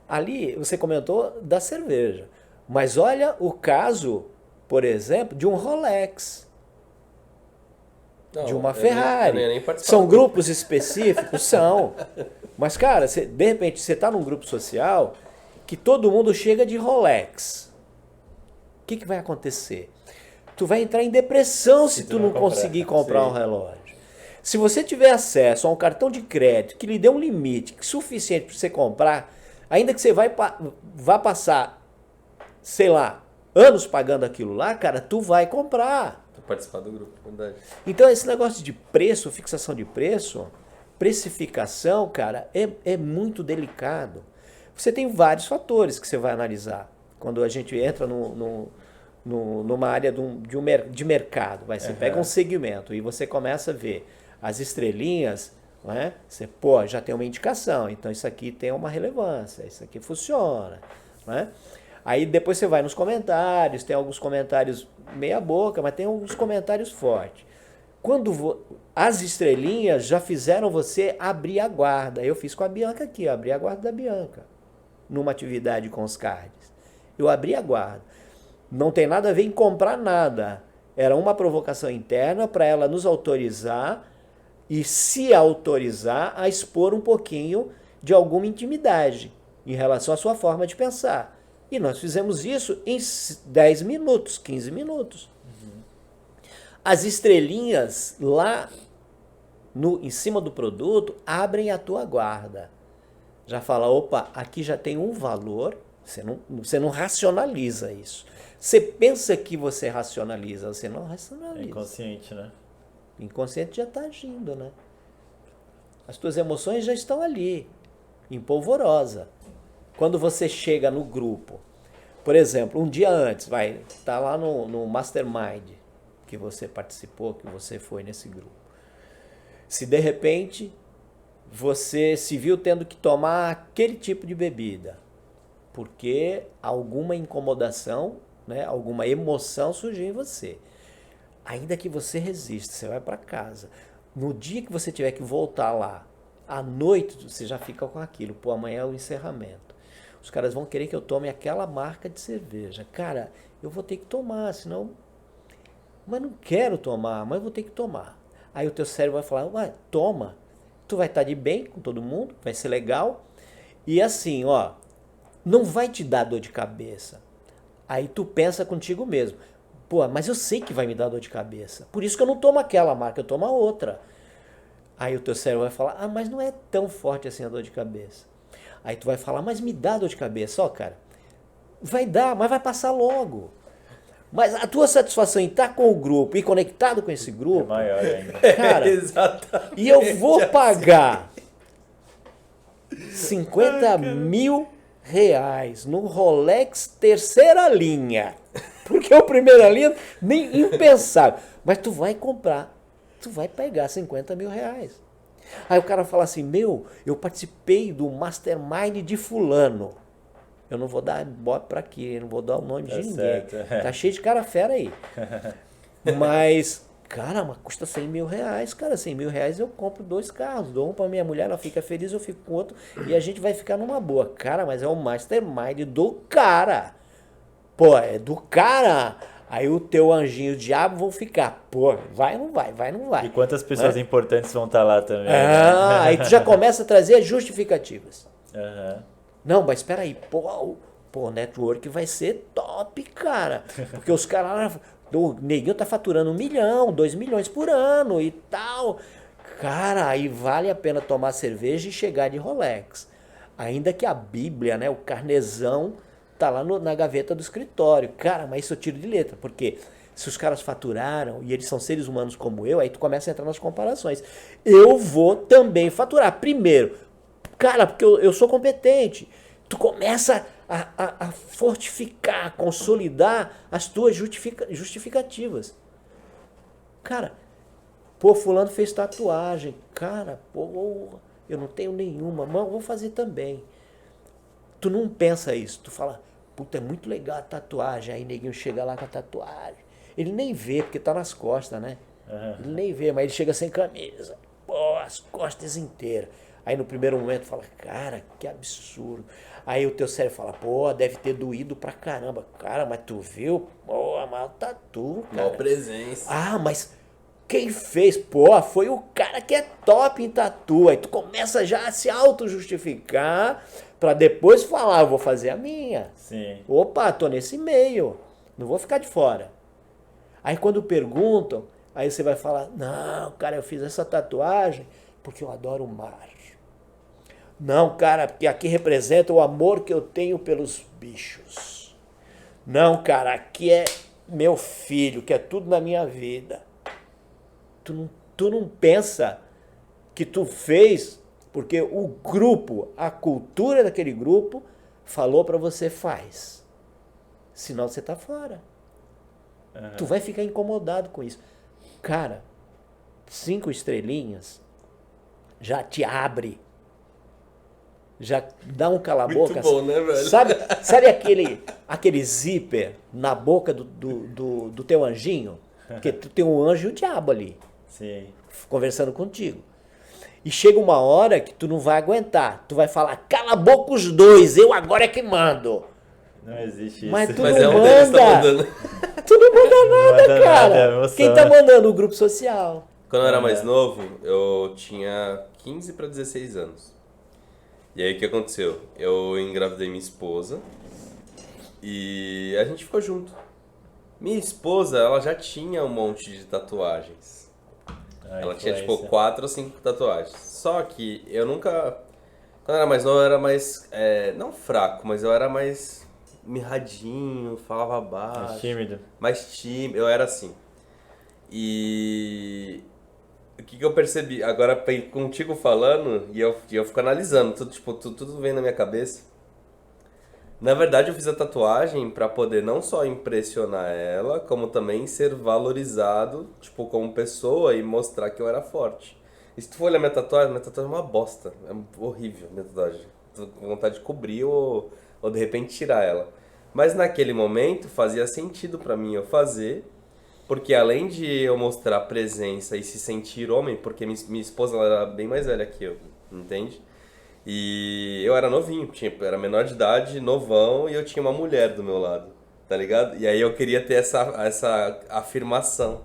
ali você comentou da cerveja, mas olha o caso, por exemplo, de um Rolex, de uma Ferrari. São grupos específicos? São. Mas, cara, de repente você está num grupo social que todo mundo chega de Rolex. O que vai acontecer? Tu vai entrar em depressão se tu não conseguir comprar um relógio. Se você tiver acesso a um cartão de crédito que lhe dê um limite suficiente para você comprar, ainda que você vá passar, sei lá, anos pagando aquilo lá, cara, tu vai comprar.
Tu participar do grupo, verdade.
Então esse negócio de preço, fixação de preço, precificação, cara, é muito delicado. Você tem vários fatores que você vai analisar. Quando a gente entra numa área de mercado, você pega um segmento e você começa a ver as estrelinhas, né? Você, já tem uma indicação, então isso aqui tem uma relevância, isso aqui funciona, né? Aí depois você vai nos comentários, tem alguns comentários meia boca, mas tem alguns comentários fortes. Quando as estrelinhas já fizeram você abrir a guarda. Eu fiz com a Bianca aqui, eu abri a guarda da Bianca, numa atividade com os cards. Eu abri a guarda. Não tem nada a ver em comprar nada. Era uma provocação interna para ela nos autorizar e se autorizar a expor um pouquinho de alguma intimidade em relação à sua forma de pensar. E nós fizemos isso em 10 minutos, 15 minutos. As estrelinhas lá em cima do produto abrem a tua guarda. Já fala, opa, aqui já tem um valor, você não racionaliza isso. Você pensa que você racionaliza, você não racionaliza.
É inconsciente, né?
O inconsciente já está agindo, né? As tuas emoções já estão ali, em polvorosa. Quando você chega no grupo, por exemplo, um dia antes, tá lá no Mastermind que você participou, que você foi nesse grupo. Se de repente você se viu tendo que tomar aquele tipo de bebida, porque alguma incomodação, né, alguma emoção surgiu em você. Ainda que você resista, você vai para casa. No dia que você tiver que voltar lá, à noite você já fica com aquilo. Pô, amanhã é o encerramento. Os caras vão querer que eu tome aquela marca de cerveja. Cara, eu vou ter que tomar, senão... Mas não quero tomar, mas vou ter que tomar. Aí o teu cérebro vai falar, ué, toma. Tu vai estar de bem com todo mundo, vai ser legal. E assim, não vai te dar dor de cabeça. Aí tu pensa contigo mesmo. Pô, mas eu sei que vai me dar dor de cabeça. Por isso que eu não tomo aquela marca, eu tomo a outra. Aí o teu cérebro vai falar, mas não é tão forte assim a dor de cabeça. Aí tu vai falar, mas me dá dor de cabeça. Cara, vai dar, mas vai passar logo. Mas a tua satisfação em estar com o grupo e conectado com esse
É
grupo,
maior ainda.
cara,
Exatamente.
e eu vou pagar 50 mil reais no Rolex terceira linha. Porque o primeira linha, nem impensável. Mas tu vai comprar, tu vai pegar 50 mil reais. Aí o cara fala assim, eu participei do Mastermind de fulano. Eu não vou dar bote pra aqui, não vou dar o nome de ninguém.
Certo.
Tá cheio de cara fera aí. Mas, cara, mas custa 100 mil reais. Cara, 100 mil reais eu compro 2 carros. Dou um pra minha mulher, ela fica feliz, eu fico com outro. E a gente vai ficar numa boa. Cara, mas é o Mastermind do cara. Pô, é do cara. Aí o teu anjinho e o diabo vão ficar. Pô, vai ou não vai? Vai ou não vai?
E quantas pessoas
Né?
importantes vão estar lá também?
Aí tu já começa a trazer as justificativas.
Aham.
Não, mas espera aí, pô, o network vai ser top, cara. Porque os caras, o neguinho tá faturando 1 milhão, 2 milhões por ano e tal. Cara, aí vale a pena tomar cerveja e chegar de Rolex. Ainda que a Bíblia, né, o carnezão, tá lá na gaveta do escritório. Cara, mas isso eu tiro de letra, porque se os caras faturaram e eles são seres humanos como eu, aí tu começa a entrar nas comparações. Eu vou também faturar. Primeiro, cara, porque eu sou competente. Tu começa a fortificar, a consolidar as tuas justificativas. Cara, pô, fulano fez tatuagem. Cara, pô, eu não tenho nenhuma, mas eu vou fazer também. Tu não pensa isso. Tu fala, puta, é muito legal a tatuagem. Aí neguinho chega lá com a tatuagem. Ele nem vê, porque tá nas costas, né? Ele nem vê, mas ele chega sem camisa. Pô, as costas inteiras. Aí no primeiro momento fala, cara, que absurdo. Aí o teu cérebro fala, pô, deve ter doído pra caramba. Cara, mas tu viu? Pô, mas o tatu, cara.
Mal presença.
Ah, mas quem fez? Pô, foi o cara que é top em tatu. Aí tu começa já a se auto-justificar pra depois falar, eu vou fazer a minha.
Sim.
Opa, tô nesse meio. Não vou ficar de fora. Aí quando perguntam, aí você vai falar, não, cara, eu fiz essa tatuagem porque eu adoro o mar. Não, cara, porque aqui representa o amor que eu tenho pelos bichos. Não, cara, aqui é meu filho, que é tudo na minha vida. Tu não pensa que tu fez porque o grupo, a cultura daquele grupo falou pra você faz. Senão você tá fora. Tu vai ficar incomodado com isso. Cara, 5 estrelinhas já te abre. Já dá um cala-boca.
Muito bom, né, velho?
Sabe aquele zíper na boca do teu anjinho? Porque tu tem um anjo e o diabo ali,
Sim.
conversando contigo. E chega uma hora que tu não vai aguentar. Tu vai falar, cala a boca os dois, eu agora é que mando.
Não existe isso.
Mas tu
Mas
não
é um deles que tá
manda.
mandando.
Tu não manda nada,
manda
cara.
nada, é emoção,
Quem tá
né?
mandando? O grupo social.
Quando eu era mais novo, eu tinha 15 para 16 anos. E aí o que aconteceu? Eu engravidei minha esposa e a gente ficou junto. Minha esposa, ela já tinha um monte de tatuagens. Ela tinha tipo 4 ou 5 tatuagens. Só que eu nunca... Quando eu era mais novo, eu era mais... não fraco, mas eu era mais mirradinho, falava baixo.
Mais tímido.
Mais tímido, eu era assim. E... O que eu percebi? Agora, contigo falando, e eu fico analisando, tudo vem na minha cabeça. Na verdade, eu fiz a tatuagem pra poder não só impressionar ela, como também ser valorizado, tipo, como pessoa e mostrar que eu era forte. E se tu for olhar minha tatuagem é uma bosta. É horrível minha tatuagem. Tô com vontade de cobrir ou de repente tirar ela. Mas naquele momento fazia sentido pra mim eu fazer, porque além de eu mostrar presença e se sentir homem, porque minha esposa ela era bem mais velha que eu, entende? E eu era novinho, era menor de idade, novão, e eu tinha uma mulher do meu lado, tá ligado? E aí eu queria ter essa afirmação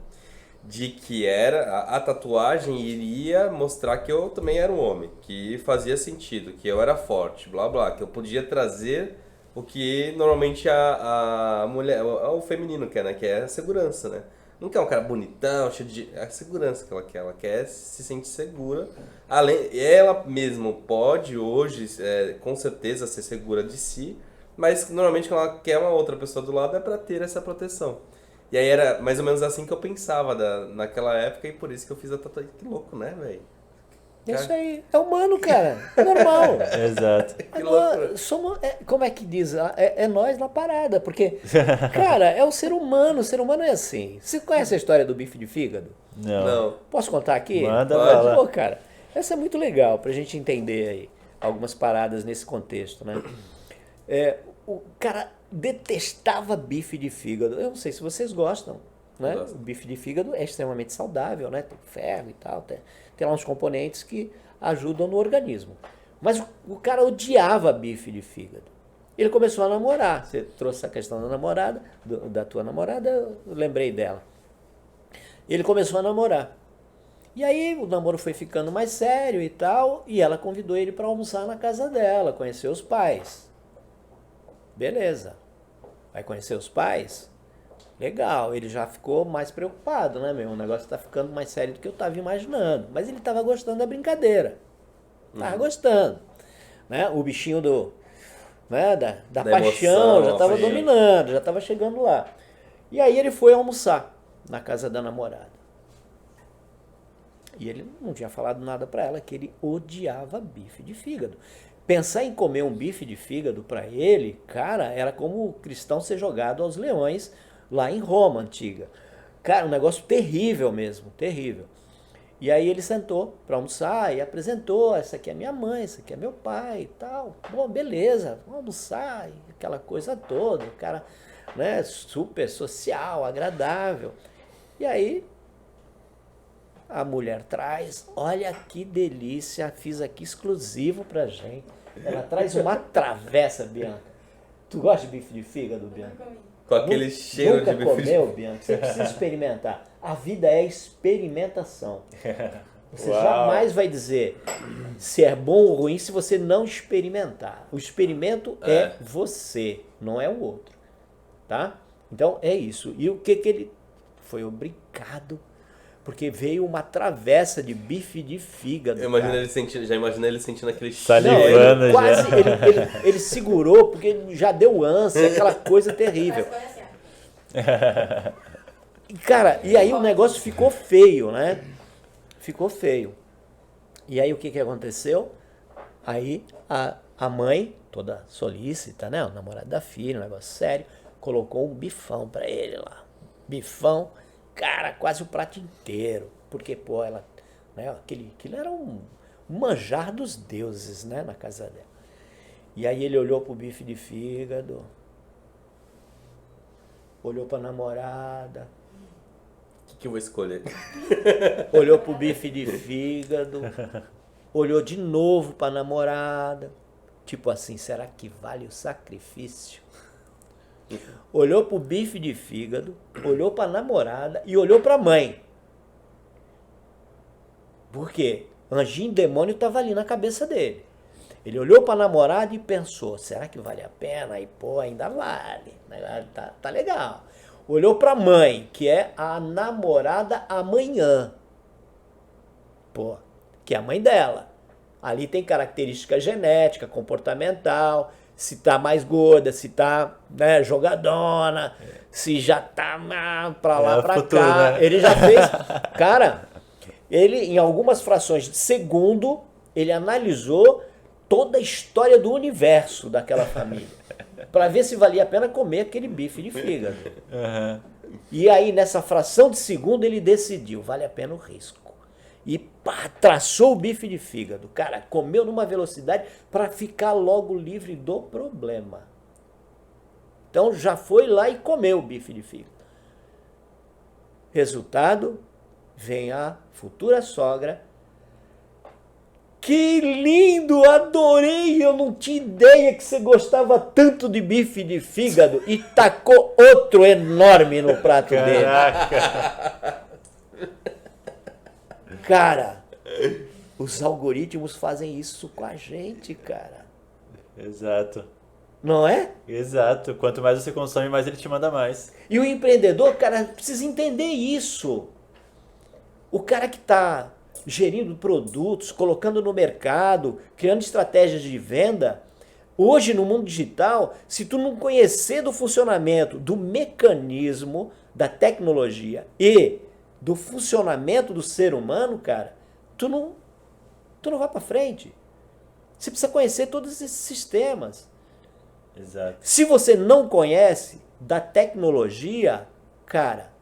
de que a tatuagem iria mostrar que eu também era um homem, que fazia sentido, que eu era forte, blá blá, que eu podia trazer o que normalmente a mulher, o feminino quer, né? Que é a segurança, né? Não quer um cara bonitão, cheio de... É a segurança que ela quer se sentir segura. Ela mesmo pode hoje, com certeza, ser segura de si, Mas normalmente quando ela quer uma outra pessoa do lado é pra ter essa proteção. E aí era mais ou menos assim que eu pensava naquela época e por isso que eu fiz a tatuagem. Que louco, né, velho?
É isso aí. É humano, cara. É normal.
Exato.
É como é que diz? É nós na parada. Porque, cara, é o ser humano. O ser humano é assim. Você conhece a história do bife de fígado?
Não.
Não.
Posso contar aqui?
Manda
Pode.
bala.
Pô, cara, essa é muito legal pra gente entender aí algumas paradas nesse contexto, né? O cara detestava bife de fígado. Eu não sei se vocês gostam, né?
Gosto.
O bife de fígado é extremamente saudável, né? Tem ferro e tal, tem lá uns componentes que ajudam no organismo. Mas o cara odiava bife de fígado. Ele começou a namorar. Você trouxe a questão da namorada, da tua namorada, eu lembrei dela. Ele começou a namorar. E aí o namoro foi ficando mais sério e tal, e ela convidou ele para almoçar na casa dela, conhecer os pais. Beleza. Vai conhecer os pais? Legal, ele já ficou mais preocupado, né, meu? O negócio tá ficando mais sério do que eu tava imaginando. Mas ele tava gostando da brincadeira. Tava gostando. Né? O bichinho da paixão
emoção,
já tava
sim.
dominando, já tava chegando lá. E aí ele foi almoçar na casa da namorada. E ele não tinha falado nada pra ela, que ele odiava bife de fígado. Pensar em comer um bife de fígado pra ele, cara, era como o cristão ser jogado aos leões lá em Roma antiga. Cara, um negócio terrível mesmo, terrível. E aí ele sentou pra almoçar e apresentou, essa aqui é minha mãe, essa aqui é meu pai e tal. Bom, beleza, vamos almoçar, e aquela coisa toda, o cara, né, super social, agradável. E aí a mulher traz, olha que delícia, fiz aqui exclusivo pra gente. Ela traz uma travessa, Bianca. Tu gosta de bife de fígado, Bianca?
Com aquele cheiro
Nunca
de bife
comeu, Bianca? Você precisa experimentar. A vida é experimentação. Você
Uau.
jamais vai dizer se é bom ou ruim se você não experimentar. O experimento é você, não é o outro. Tá? Então é isso. E o que ele foi obrigado, porque veio uma travessa de bife de fígado.
Eu imagino
cara.
ele sentindo, já imaginei ele sentindo aquele
Salivando.
Não,
cheiro.
ele quase, ele segurou porque já deu ânsia, aquela coisa terrível. E, cara, e aí o negócio ficou feio, né? Ficou feio. E aí o que aconteceu? Aí a mãe, toda solícita, né? O namorado da filha, um negócio sério, colocou um bifão pra ele lá. Bifão, cara, quase o prato inteiro. Porque, pô, ela, né? Aquilo era um manjar dos deuses, né? Na casa dela. E aí ele olhou pro bife de fígado, olhou pra namorada,
O que eu vou escolher?
olhou pro bife de fígado, olhou de novo pra namorada, tipo assim, será que vale o sacrifício? Olhou pro bife de fígado, olhou pra namorada e olhou pra mãe. Por quê? Anjinho demônio tava ali na cabeça dele. Ele olhou pra namorada e pensou, será que vale a pena? E pô, ainda vale, tá legal. Olhou pra mãe, que é a namorada amanhã. Pô, que é a mãe dela. Ali tem característica genética, comportamental, se tá mais gorda, se tá, né, jogadona, se já tá pra lá, pra
futuro,
cá.
né?
Ele já fez... Cara, ele, em algumas frações de segundo, ele analisou toda a história do universo daquela família, para ver se valia a pena comer aquele bife de fígado.
Uhum.
E aí, nessa fração de segundo, ele decidiu, vale a pena o risco. E pá, traçou o bife de fígado. Cara, comeu numa velocidade para ficar logo livre do problema. Então já foi lá e comeu o bife de fígado. Resultado, vem a futura sogra. Que lindo, adorei, eu não tinha ideia que você gostava tanto de bife de fígado, e tacou outro enorme no prato dele.
Caraca.
Cara, os algoritmos fazem isso com a gente, cara.
Exato.
Não é?
Exato. Quanto mais você consome, mais ele te manda mais.
E o empreendedor, cara, precisa entender isso. O cara que está gerindo produtos, colocando no mercado, criando estratégias de venda, Hoje, no mundo digital, se tu não conhecer do funcionamento, do mecanismo, da tecnologia e do funcionamento do ser humano, cara, tu não vai para frente. Você precisa conhecer todos esses sistemas.
Exato.
Se você não conhece da tecnologia, cara,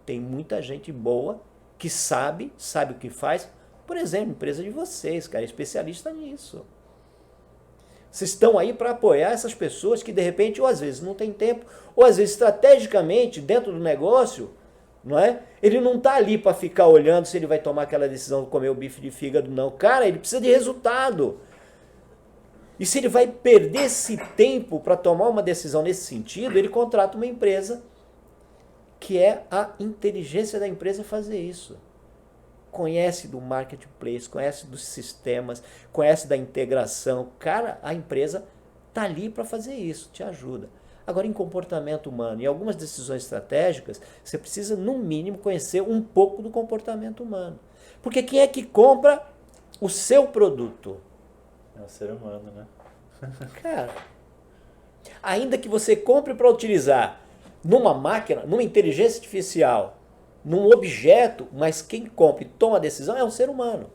tem muita gente boa que sabe o que faz. Por exemplo, a empresa de vocês, cara, é especialista nisso. Vocês estão aí para apoiar essas pessoas que de repente, ou às vezes não tem tempo, ou às vezes estrategicamente dentro do negócio, não é? Ele não está ali para ficar olhando se ele vai tomar aquela decisão de comer o bife de fígado, não. Cara, ele precisa de resultado. E se ele vai perder esse tempo para tomar uma decisão nesse sentido, ele contrata uma empresa que é a inteligência da empresa fazer isso. Conhece do marketplace, conhece dos sistemas, conhece da integração. Cara, a empresa está ali para fazer isso, te ajuda. Agora, em comportamento humano, em algumas decisões estratégicas, você precisa, no mínimo, conhecer um pouco do comportamento humano. Porque quem é que compra o seu produto?
É o ser humano, né?
Cara, ainda que você compre para utilizar numa máquina, numa inteligência artificial, num objeto, mas quem compra e toma a decisão é um ser humano.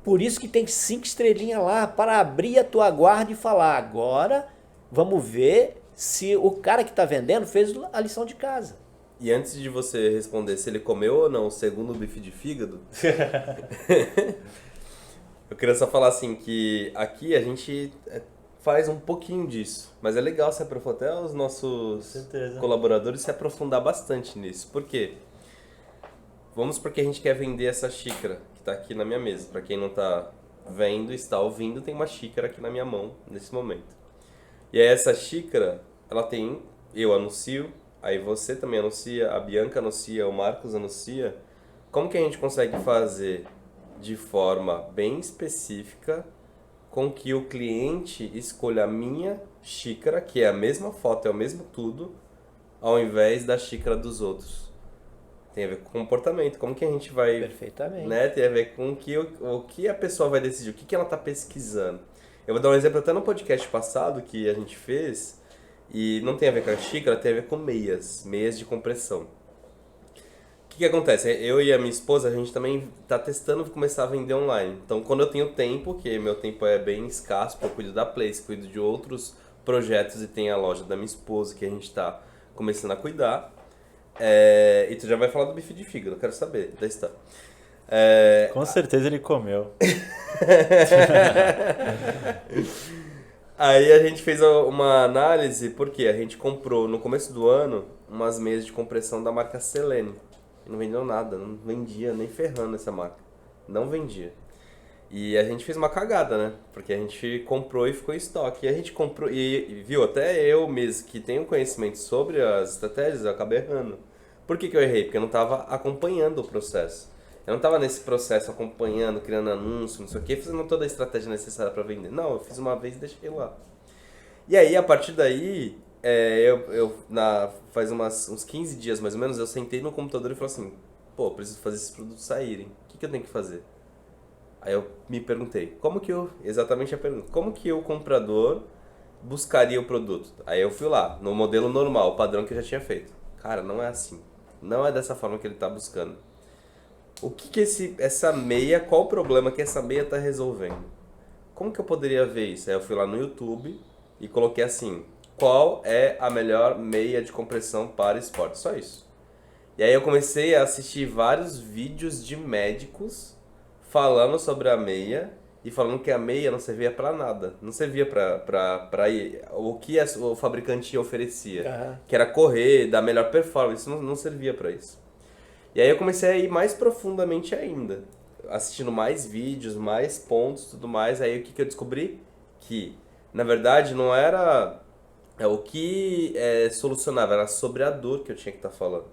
Por isso que tem 5 estrelinhas lá para abrir a tua guarda e falar, agora vamos ver se o cara que está vendendo fez a lição de casa.
E antes de você responder se ele comeu ou não o segundo bife de fígado, eu queria só falar assim que aqui a gente faz um pouquinho disso, mas é legal se aprofundar, até os nossos colaboradores se aprofundar bastante nisso. Por quê? Vamos porque a gente quer vender essa xícara que está aqui na minha mesa. Para quem não está vendo, está ouvindo, tem uma xícara aqui na minha mão nesse momento. E aí essa xícara, ela tem, eu anuncio, aí você também anuncia, a Bianca anuncia, o Marcos anuncia. Como que a gente consegue fazer de forma bem específica com que o cliente escolha a minha xícara, que é a mesma foto, é o mesmo tudo, ao invés da xícara dos outros? Tem a ver com comportamento, como que a gente vai...
Perfeitamente.
Né, tem a ver com o que a pessoa vai decidir, o que ela está pesquisando. Eu vou dar um exemplo até no podcast passado que a gente fez, e não tem a ver com a xícara, tem a ver com meias de compressão. O que acontece? Eu e a minha esposa, a gente também está testando começar a vender online. Então, quando eu tenho tempo, que meu tempo é bem escasso, porque eu cuido da Place, cuido de outros projetos e tem a loja da minha esposa que a gente está começando a cuidar. E tu já vai falar do bife de fígado, eu quero saber da história.
Com certeza ele comeu.
Aí a gente fez uma análise, porque a gente comprou no começo do ano umas meias de compressão da marca Selene. Não vendeu nada, não vendia nem ferrando essa marca. Não vendia. E a gente fez uma cagada, né? Porque a gente comprou e ficou em estoque. E a gente comprou, e viu, até eu mesmo que tenho conhecimento sobre as estratégias, eu acabei errando. Por que eu errei? Porque eu não estava acompanhando o processo. Eu não estava nesse processo acompanhando, criando anúncio, não sei o que, fazendo toda a estratégia necessária para vender. Não, eu fiz uma vez e deixei lá. E aí, a partir daí, faz uns 15 dias mais ou menos, eu sentei no computador e falei assim, pô, eu preciso fazer esses produtos saírem. O que eu tenho que fazer? Aí eu me perguntei, exatamente a pergunta, como que o comprador buscaria o produto? Aí eu fui lá, no modelo normal, o padrão que eu já tinha feito. Cara, não é assim. Não é dessa forma que ele está buscando. O que essa meia, qual o problema que essa meia está resolvendo? Como que eu poderia ver isso? Aí eu fui lá no YouTube e coloquei assim, qual é a melhor meia de compressão para esporte? Só isso. E aí eu comecei a assistir vários vídeos de médicos falando sobre a meia e falando que a meia não servia para nada. Não servia para o que o fabricante oferecia. Que era correr, dar melhor performance. Não servia para isso. E aí eu comecei a ir mais profundamente ainda. Assistindo mais vídeos, mais pontos, tudo mais. Aí o que eu descobri? Que, na verdade, não era o que solucionava, era sobre a dor que eu tinha que estar falando.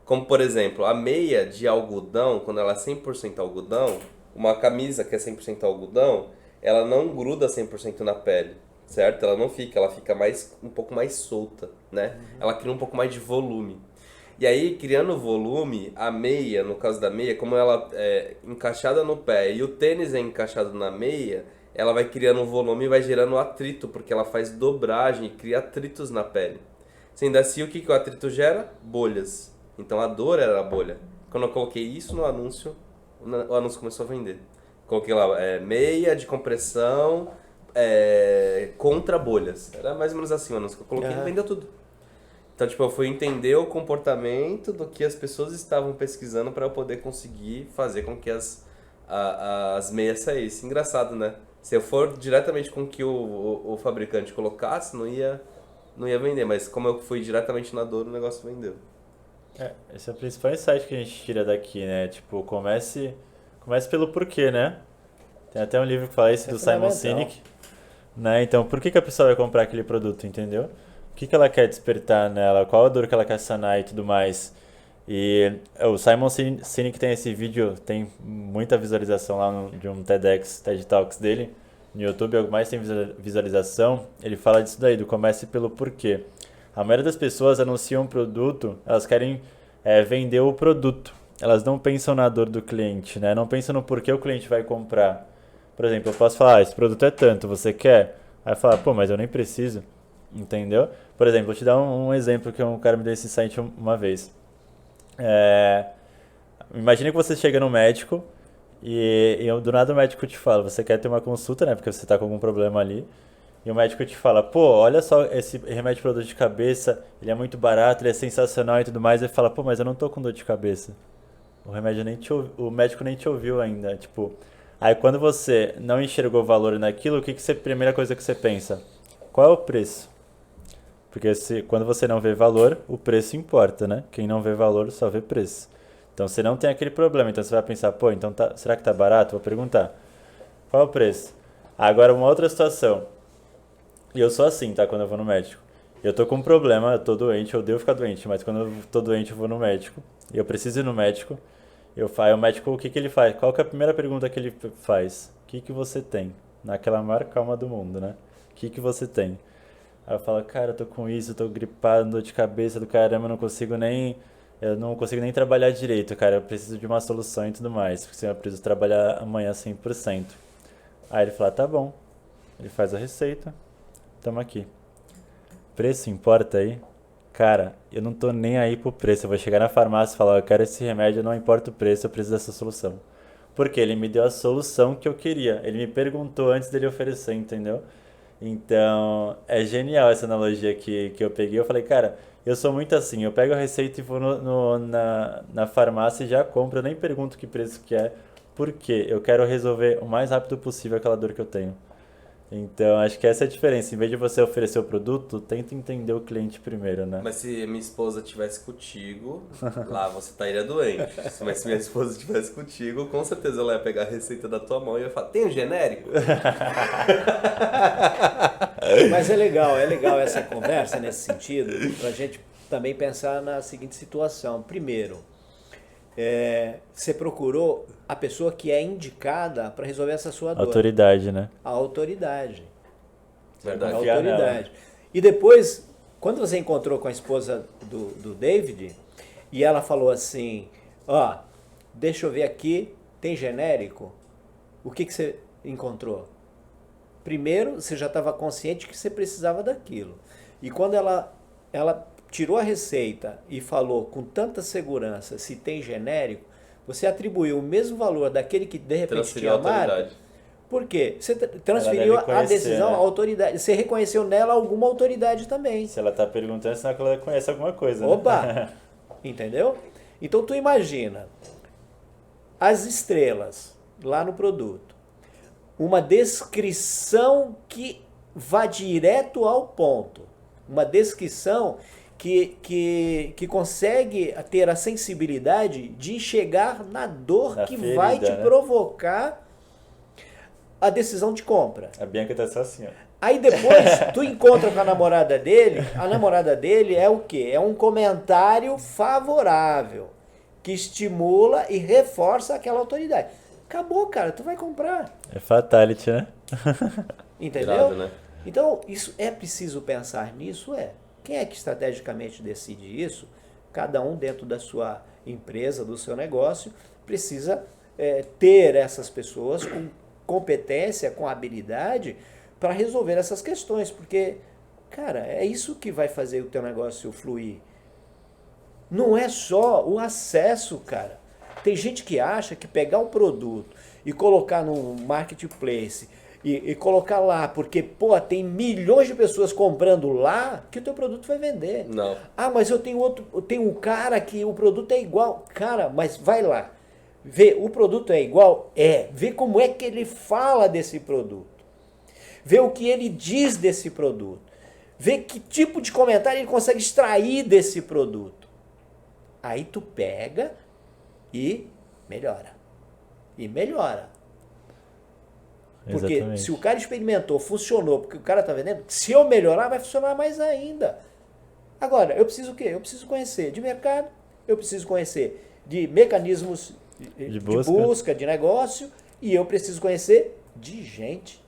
Como, por exemplo, a meia de algodão, quando ela é 100% algodão, uma camisa que é 100% algodão, ela não gruda 100% na pele, certo? Ela não fica, ela fica um pouco mais solta, né? Ela cria um pouco mais de volume. E aí, criando volume, a meia, no caso da meia, como ela é encaixada no pé e o tênis é encaixado na meia, ela vai criando um volume e vai gerando atrito, porque ela faz dobragem e cria atritos na pele. Sendo assim, o que o atrito gera? Bolhas. Então a dor era a bolha. Quando eu coloquei isso no anúncio, o anúncio começou a vender. Coloquei lá, meia de compressão contra bolhas. Era mais ou menos assim o anúncio que eu coloquei e vendeu tudo. Então, tipo, eu fui entender o comportamento do que as pessoas estavam pesquisando para eu poder conseguir fazer com que as meias saíssem. Engraçado, né? Se eu for diretamente com o que o fabricante colocasse, não ia vender. Mas como eu fui diretamente na dor, o negócio vendeu.
Esse é o principal insight que a gente tira daqui, né? Tipo, comece pelo porquê, né? Tem até um livro que fala isso do Simon Sinek, né? Então, por que a pessoa vai comprar aquele produto, entendeu? O que ela quer despertar nela, qual a dor que ela quer sanar e tudo mais. E o Simon Sinek tem esse vídeo, tem muita visualização lá de um TED Talks dele, no YouTube, o que mais tem visualização, ele fala disso daí, do comece pelo porquê. A maioria das pessoas anunciam um produto, elas querem vender o produto, elas não pensam na dor do cliente, né? Não pensam no porquê o cliente vai comprar. Por exemplo, eu posso falar, esse produto é tanto, você quer? Aí fala, pô, mas eu nem preciso, entendeu? Por exemplo, vou te dar um exemplo que um cara me deu esse insight uma vez. Imagina que você chega no médico e do nada o médico te fala, você quer ter uma consulta, né? Porque você está com algum problema ali. E o médico te fala, pô, olha só esse remédio para dor de cabeça, ele é muito barato, ele é sensacional e tudo mais. E ele fala, pô, mas eu não tô com dor de cabeça. O médico nem te ouviu ainda, tipo. Aí quando você não enxergou valor naquilo, primeira coisa que você pensa? Qual é o preço? Porque quando você não vê valor, o preço importa, né? Quem não vê valor só vê preço. Então você não tem aquele problema. Então você vai pensar, pô, então será que tá barato? Vou perguntar. Qual é o preço? Agora uma outra situação. E eu sou assim, tá? Quando eu vou no médico. Eu tô com um problema, eu tô doente, eu odeio ficar doente, mas quando eu tô doente eu vou no médico. E eu preciso ir no médico. O médico, o que ele faz? Qual que é a primeira pergunta que ele faz? O que você tem? Naquela maior calma do mundo, né? O que você tem? Aí eu falo, cara, eu tô com isso, eu tô gripado, dor de cabeça do caramba, eu não consigo nem trabalhar direito, cara. Eu preciso de uma solução e tudo mais, porque senão eu preciso trabalhar amanhã 100%. Aí ele fala, tá bom. Ele faz a receita, tamo aqui. Preço importa aí? Cara, eu não tô nem aí pro preço. Eu vou chegar na farmácia e falar, eu quero esse remédio, não importa o preço, eu preciso dessa solução. Porque ele me deu a solução que eu queria. Ele me perguntou antes dele oferecer, entendeu? Então, é genial essa analogia que eu peguei. Eu falei, cara, eu sou muito assim. Eu pego a receita e vou na farmácia e já compro. Eu nem pergunto que preço que é. Por quê? Eu quero resolver o mais rápido possível aquela dor que eu tenho. Então, acho que essa é a diferença. Em vez de você oferecer o produto, tenta entender o cliente primeiro, né?
Mas se minha esposa estivesse contigo, lá você estaria doente. Mas se minha esposa estivesse contigo, com certeza ela ia pegar a receita da tua mão e ia falar, tem um genérico?
Mas é legal essa conversa nesse sentido, para a gente também pensar na seguinte situação. Primeiro, você procurou a pessoa que é indicada para resolver essa sua dor.
Autoridade, né?
A autoridade.
Verdade.
A autoridade. E depois, quando você encontrou com a esposa do David, e ela falou assim, ó, deixa eu ver aqui, tem genérico? O que você encontrou? Primeiro, você já estava consciente que você precisava daquilo. E quando ela tirou a receita e falou com tanta segurança se tem genérico, você atribuiu o mesmo valor daquele que de repente tinha marca. Por quê? Você transferiu a decisão à autoridade. Você reconheceu nela alguma autoridade também.
Se ela está perguntando, senão ela conhece alguma coisa.
Opa!
Né?
Entendeu? Então tu imagina as estrelas lá no produto. Uma descrição que vá direto ao ponto. Uma descrição que consegue ter a sensibilidade de chegar na dor que ferida, vai te provocar a decisão de compra.
A Bianca tá só assim, ó.
Aí depois tu encontra com a namorada dele é o quê? É um comentário favorável, que estimula e reforça aquela autoridade. Acabou, cara, tu vai comprar.
É fatality, né?
Entendeu?
Grave, né?
Então, isso é preciso pensar nisso, Quem é que estrategicamente decide isso? Cada um dentro da sua empresa, do seu negócio, precisa ter essas pessoas com competência, com habilidade para resolver essas questões, porque, cara, é isso que vai fazer o teu negócio fluir. Não é só o acesso, cara. Tem gente que acha que pegar um produto e colocar no marketplace e colocar lá, porque, pô, tem milhões de pessoas comprando lá, que o teu produto vai vender.
Não.
Ah, mas eu tenho um cara que o produto é igual. Cara, mas vai lá. Vê, o produto é igual? É. Vê como é que ele fala desse produto. Vê o que ele diz desse produto. Vê que tipo de comentário ele consegue extrair desse produto. Aí tu pega e melhora. E melhora. Porque
Exatamente.
se o cara experimentou, funcionou, porque o cara está vendendo, se eu melhorar, vai funcionar mais ainda. Agora, eu preciso o quê? Eu preciso conhecer de mercado, eu preciso conhecer de mecanismos de busca, de negócio, e eu preciso conhecer de gente.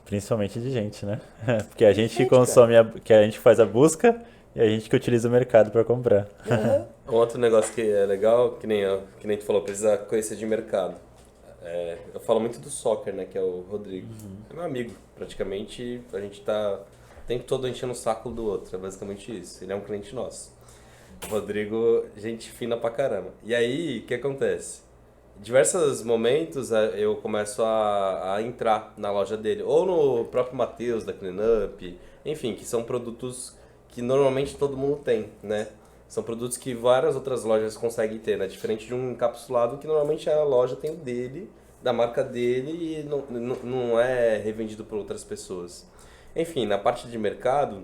Principalmente de gente, né? Porque a gente
Gente,
consome, que a gente faz a busca e a gente que utiliza o mercado para comprar.
Uhum.
Um outro negócio que é legal, que nem tu falou, precisa conhecer de mercado. Eu falo muito do Soccer, né, que é o Rodrigo. É meu amigo, praticamente. A gente tá o tempo todo enchendo o saco do outro, é basicamente isso. Ele é um cliente nosso. O Rodrigo, gente fina pra caramba. E aí, o que acontece? Em diversos momentos eu começo a entrar na loja dele, ou no próprio Matheus da Cleanup, enfim, que são produtos que normalmente todo mundo tem, né? São produtos que várias outras lojas conseguem ter, né? Diferente de um encapsulado que normalmente a loja tem o dele, da marca dele, e não é revendido por outras pessoas. Enfim, na parte de mercado,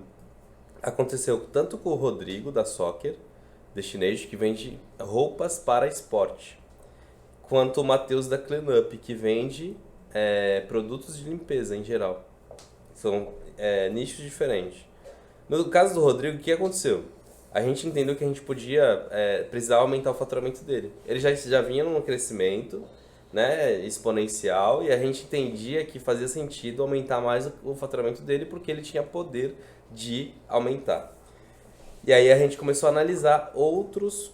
aconteceu tanto com o Rodrigo da Soccer Destination, que vende roupas para esporte, quanto o Matheus da Cleanup, que vende produtos de limpeza em geral. São nichos diferentes. No caso do Rodrigo, o que aconteceu? A gente entendeu que a gente precisava aumentar o faturamento dele. Ele já vinha num crescimento, né, exponencial, e a gente entendia que fazia sentido aumentar mais o faturamento dele porque ele tinha poder de aumentar. E aí a gente começou a analisar outros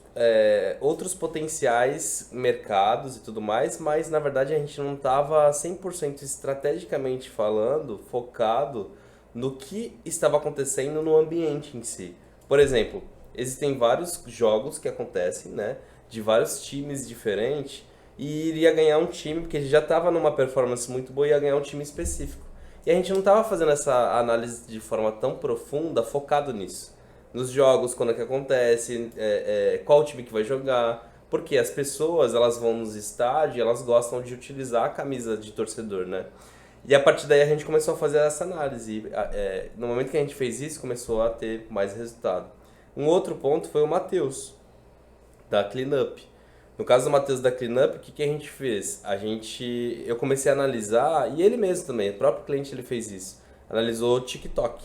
potenciais mercados e tudo mais, mas na verdade a gente não estava 100% estrategicamente falando, focado no que estava acontecendo no ambiente em si. Por exemplo, existem vários jogos que acontecem, né, de vários times diferentes, e iria ganhar um time, porque ele já estava numa performance muito boa e ia ganhar um time específico. E a gente não estava fazendo essa análise de forma tão profunda, focado nisso. Nos jogos, quando é que acontece, qual time que vai jogar, porque as pessoas, elas vão nos estádios e elas gostam de utilizar a camisa de torcedor, né? E a partir daí a gente começou a fazer essa análise. No momento que a gente fez isso, começou a ter mais resultado. Um outro ponto foi o Matheus, da Cleanup. No caso do Matheus da Cleanup, o que a gente fez? Eu comecei a analisar, e ele mesmo também, o próprio cliente ele fez isso. Analisou o TikTok.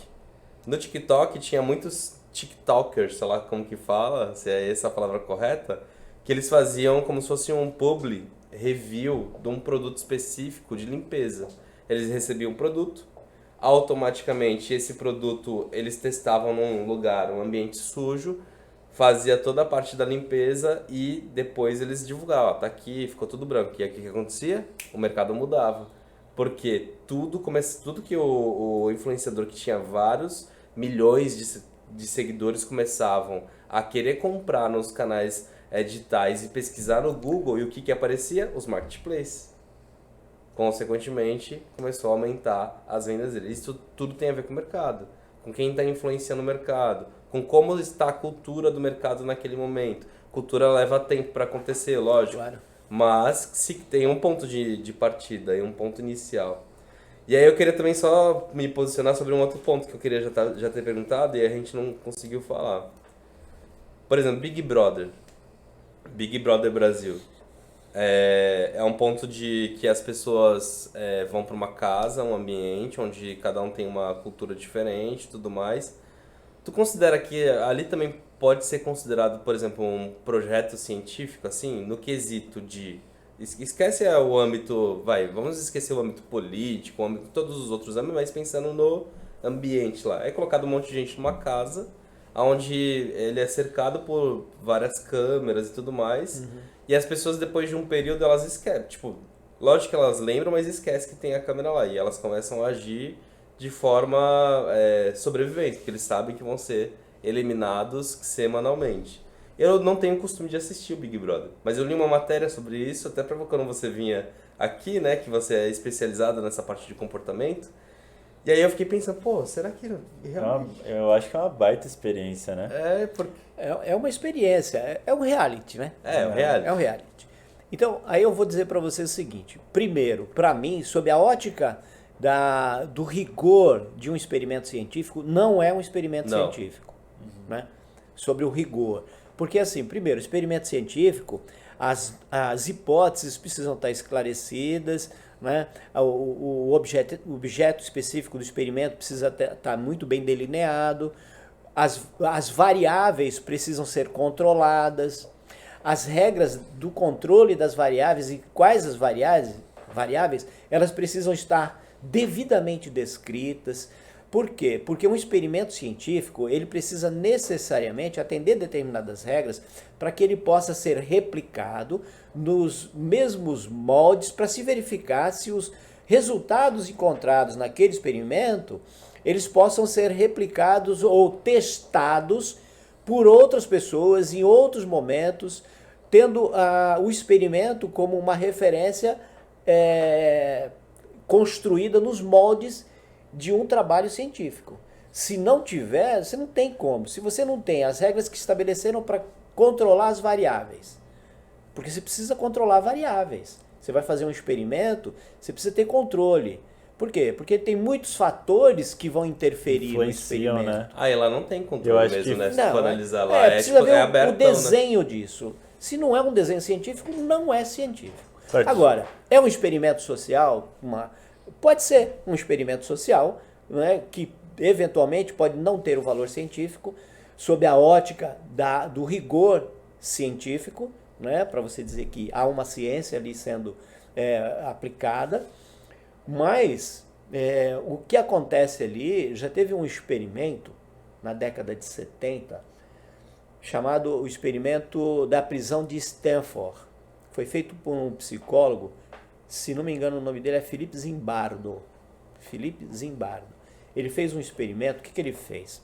No TikTok tinha muitos TikTokers, sei lá como que fala, se é essa a palavra correta, que eles faziam como se fosse um publi review de um produto específico de limpeza. Eles recebiam um produto, automaticamente esse produto eles testavam num lugar, um ambiente sujo, fazia toda a parte da limpeza e depois eles divulgavam, ó, tá aqui, ficou tudo branco. E aí o que acontecia? O mercado mudava. Porque tudo que o influenciador que tinha vários milhões de seguidores começavam a querer comprar nos canais digitais e pesquisar no Google, e o que aparecia? Os marketplaces. Consequentemente, começou a aumentar as vendas dele. Isso tudo tem a ver com o mercado, com quem está influenciando o mercado, com como está a cultura do mercado naquele momento. Cultura leva tempo para acontecer, lógico. Claro. Mas se tem um ponto de partida e um ponto inicial. E aí eu queria também só me posicionar sobre um outro ponto que eu queria já ter perguntado e a gente não conseguiu falar. Por exemplo, Big Brother Brasil. É um ponto de que as pessoas vão para uma casa, um ambiente onde cada um tem uma cultura diferente e tudo mais. Tu considera que ali também pode ser considerado, por exemplo, um projeto científico, assim, no quesito de... Esquece o âmbito... vamos esquecer o âmbito político, o âmbito, todos os outros âmbitos, mas pensando no ambiente lá. É colocado um monte de gente numa casa, onde ele é cercado por várias câmeras e tudo mais, E as pessoas, depois de um período, elas esquecem. Tipo, lógico que elas lembram, mas esquecem que tem a câmera lá. E elas começam a agir de forma sobrevivente, porque eles sabem que vão ser eliminados semanalmente. Eu não tenho o costume de assistir o Big Brother, mas eu li uma matéria sobre isso, até para quando você vinha aqui, né, que você é especializado nessa parte de comportamento. E aí eu fiquei pensando, pô, será que realmente...
Eu acho que é uma baita experiência, né?
Porque...
É uma experiência, é um reality, né?
É um reality.
É um reality. Então, aí eu vou dizer para você o seguinte. Primeiro, para mim, sob a ótica do rigor de um experimento científico, não é um experimento científico. Né? Sobre o rigor. Porque, assim, primeiro, experimento científico, as hipóteses precisam estar esclarecidas, né? O objeto específico do experimento precisa estar muito bem delineado, as variáveis precisam ser controladas, as regras do controle das variáveis e quais as variáveis, elas precisam estar devidamente descritas. Por quê? Porque um experimento científico, ele precisa necessariamente atender determinadas regras para que ele possa ser replicado nos mesmos moldes para se verificar se os resultados encontrados naquele experimento, eles possam ser replicados ou testados por outras pessoas em outros momentos, tendo o experimento como uma referência construída nos moldes de um trabalho científico. Se não tiver, você não tem como. Se você não tem as regras que estabeleceram para controlar as variáveis, porque você precisa controlar variáveis. Você vai fazer um experimento, você precisa ter controle. Por quê? Porque tem muitos fatores que vão interferir no experimento.
Né?
Ela não tem controle mesmo, né? Se
não,
for analisar lá,
precisa ver
abertão,
o desenho disso. Se não é um desenho científico, não é científico.
Certo.
Agora, é um experimento social? Pode ser um experimento social, né, que eventualmente pode não ter o valor científico, sob a ótica do rigor científico, né, para você dizer que há uma ciência ali sendo aplicada, mas o que acontece ali, já teve um experimento na década de 70, chamado o experimento da prisão de Stanford. Foi feito por um psicólogo, se não me engano o nome dele é Philippe Zimbardo. Philippe Zimbardo. Ele fez um experimento, o que ele fez?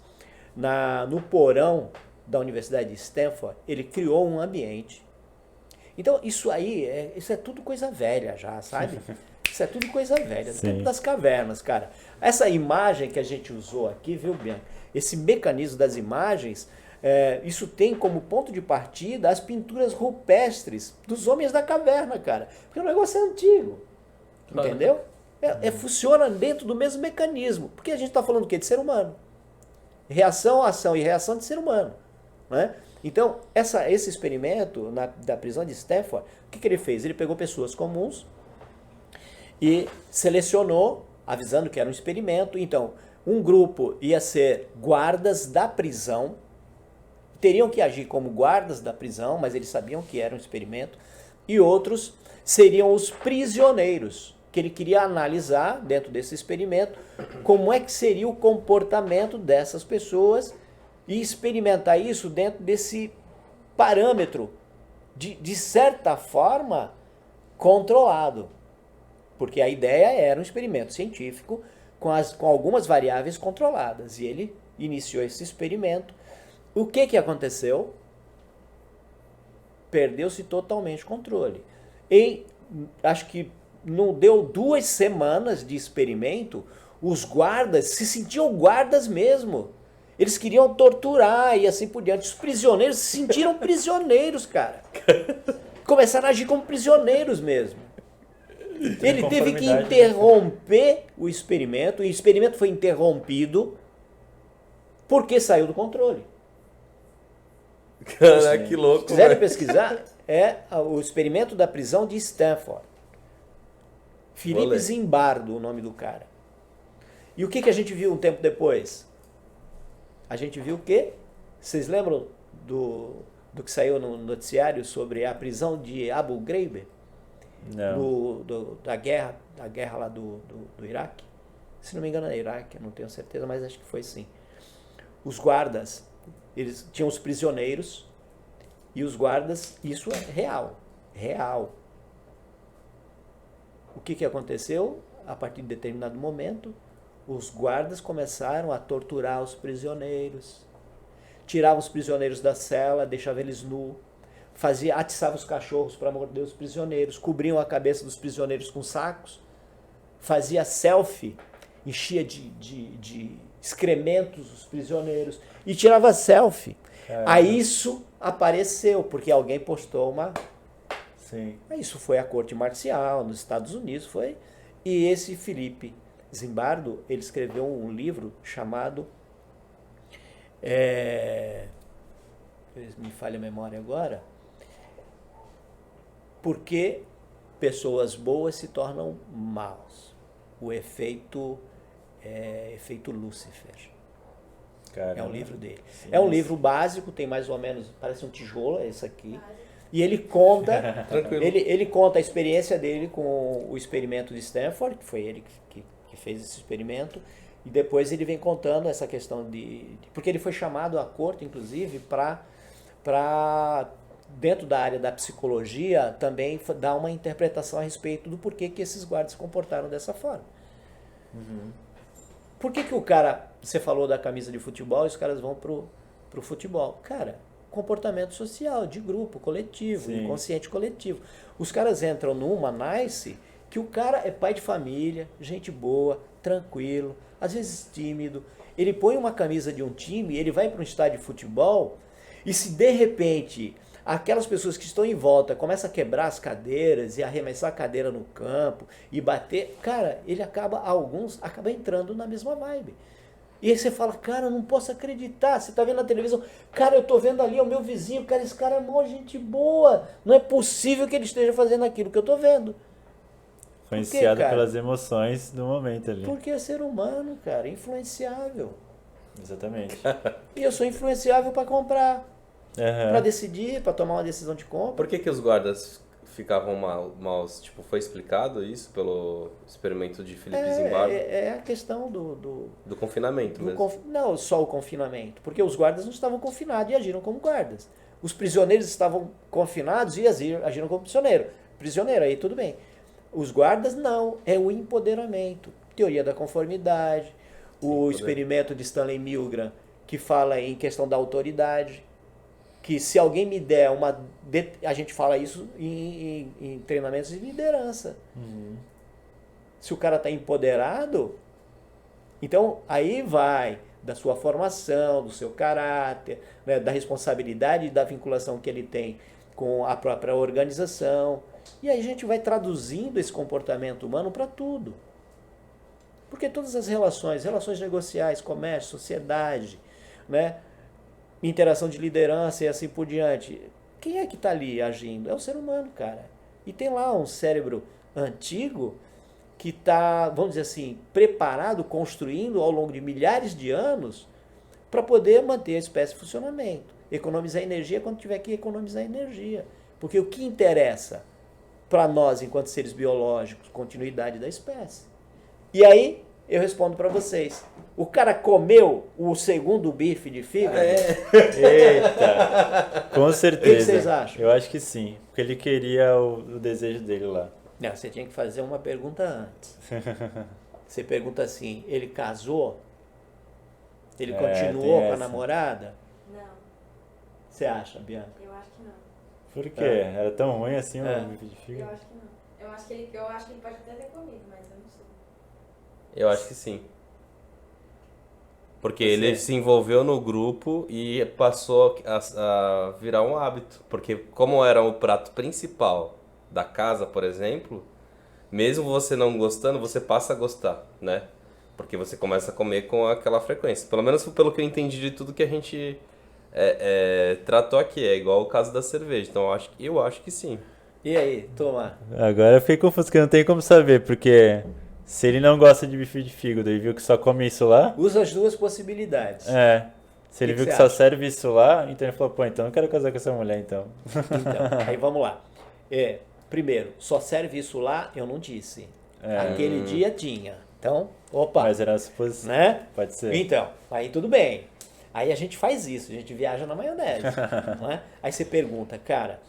No porão da Universidade de Stanford, ele criou um ambiente. Então, isso aí, isso é tudo coisa velha já, sabe? Isso é tudo coisa velha, do tempo das cavernas, cara. Essa imagem que a gente usou aqui, viu, Bianca? Esse mecanismo das imagens, isso tem como ponto de partida as pinturas rupestres dos homens da caverna, cara. Porque o negócio é antigo, entendeu? Funciona dentro do mesmo mecanismo. Porque a gente está falando o quê? De ser humano. Reação, ação e reação de ser humano. Né? Então, esse experimento da prisão de Stanford, o que ele fez? Ele pegou pessoas comuns e selecionou, avisando que era um experimento. Então, um grupo ia ser guardas da prisão, teriam que agir como guardas da prisão, mas eles sabiam que era um experimento, e outros seriam os prisioneiros, que ele queria analisar, dentro desse experimento, como é que seria o comportamento dessas pessoas e experimentar isso dentro desse parâmetro, de certa forma, controlado. Porque a ideia era um experimento científico com algumas variáveis controladas. E ele iniciou esse experimento. O que aconteceu? Perdeu-se totalmente o controle. Acho que não deu 2 semanas de experimento, os guardas se sentiam guardas mesmo. Eles queriam torturar e assim por diante. Os prisioneiros se sentiram prisioneiros, cara. Começaram a agir como prisioneiros mesmo. Ele teve que interromper o experimento foi interrompido porque saiu do controle.
Caraca, que louco.
Se quiserem pesquisar, é o experimento da prisão de Stanford. Philippe Zimbardo, o nome do cara. E o que a gente viu um tempo depois? A gente viu o quê? Vocês lembram do que saiu no noticiário sobre a prisão de Abu Ghraib?
Não.
Da guerra lá do Iraque? Se não me engano é Iraque, eu não tenho certeza, mas acho que foi sim. Os guardas, eles tinham os prisioneiros, e os guardas, isso é real, real. O que aconteceu? A partir de determinado momento, os guardas começaram a torturar os prisioneiros, tiravam os prisioneiros da cela, deixavam eles nus, atiçavam os cachorros para morder os prisioneiros, cobriam a cabeça dos prisioneiros com sacos, fazia selfie, enchia de excrementos os prisioneiros e tirava selfie. Aí isso apareceu, porque alguém postou uma...
Sim.
Isso foi a corte marcial nos Estados Unidos, foi. E esse Felipe Zimbardo, ele escreveu um livro chamado... me falha a memória agora. Por que pessoas boas se tornam maus? O efeito Lúcifer.
Caramba.
É um livro dele.
Sim,
é um livro básico, tem mais ou menos, parece um tijolo, é esse aqui. E ele conta, ele conta a experiência dele com o experimento de Stanford, que foi ele que fez esse experimento, e depois ele vem contando essa questão porque ele foi chamado à corte, inclusive, para dentro da área da psicologia, também dar uma interpretação a respeito do porquê que esses guardas se comportaram dessa forma.
Uhum.
Por que o cara, você falou da camisa de futebol, e os caras vão pro futebol? Cara, comportamento social, de grupo, coletivo,
Sim.
inconsciente coletivo. Os caras entram numa nice que o cara é pai de família, gente boa, tranquilo, às vezes tímido. Ele põe uma camisa de um time, ele vai para um estádio de futebol e se de repente aquelas pessoas que estão em volta começam a quebrar as cadeiras e arremessar a cadeira no campo e bater, cara, alguns acabam entrando na mesma vibe. E aí você fala, cara, eu não posso acreditar, você tá vendo na televisão, cara, eu tô vendo ali, é o meu vizinho, cara, esse cara é mó gente boa, não é possível que ele esteja fazendo aquilo que eu tô vendo.
Influenciado pelas emoções do momento ali.
Porque é ser humano, cara, influenciável.
Exatamente.
E eu sou influenciável para comprar, para
Uhum.
decidir, para tomar uma decisão de compra.
Por que os guardas ficavam maus? Tipo, foi explicado isso pelo experimento de Felipe Zimbardo?
É a questão do
Confinamento mesmo.
Não só o confinamento, porque os guardas não estavam confinados e agiram como guardas. Os prisioneiros estavam confinados e agiram como prisioneiro, aí tudo bem. Os guardas não, é o empoderamento. Teoria da conformidade, o experimento de Stanley Milgram, que fala em questão da autoridade, que se alguém me der a gente fala isso em treinamentos de liderança.
Uhum.
Se o cara está empoderado, então aí vai da sua formação, do seu caráter, né, da responsabilidade e da vinculação que ele tem com a própria organização. E aí a gente vai traduzindo esse comportamento humano para tudo. Porque todas as relações negociais, comércio, sociedade, né, interação de liderança e assim por diante, quem é que está ali agindo? É o ser humano, cara. E tem lá um cérebro antigo que está, vamos dizer assim, preparado, construindo ao longo de milhares de anos para poder manter a espécie em funcionamento. Economizar energia quando tiver que economizar energia. Porque o que interessa para nós, enquanto seres biológicos, continuidade da espécie. E aí, eu respondo para vocês. O cara comeu o segundo bife de fígado?
Eita! Com certeza.
O que vocês acham?
Eu acho que sim. Porque ele queria o desejo dele lá.
Não, você tinha que fazer uma pergunta antes. Você pergunta assim, ele casou? Ele continuou com a namorada?
Não,
Você acha, Bianca?
eu acho que não.
Por quê? Era tão ruim assim o bife de
Eu
fígado?
acho que não. Eu acho que ele pode até ter comido, mas eu não sei.
Eu acho que sim. Porque ele se envolveu no grupo e passou a virar um hábito. Porque como era o prato principal da casa, por exemplo, mesmo você não gostando, você passa a gostar, né? Porque você começa a comer com aquela frequência. Pelo menos pelo que eu entendi de tudo que a gente tratou aqui. É igual o caso da cerveja. Então eu acho que sim.
E aí, Tomar?
Agora eu fiquei confuso, porque não tem como saber, porque se ele não gosta de bife de fígado e viu que só come isso lá,
Usa as duas possibilidades.
se ele
Que
viu
que
que
você
só
acha?
serve isso lá, então ele falou, pô, então eu não quero casar com essa mulher, então.
Então, aí vamos lá. Primeiro, só serve isso lá, eu não disse. Aquele dia tinha. Então, opa.
Mas era uma suposição.
Né?
Pode ser.
Então, aí tudo bem. Aí a gente faz isso, a gente viaja na maionese. Não é? Aí você pergunta, cara,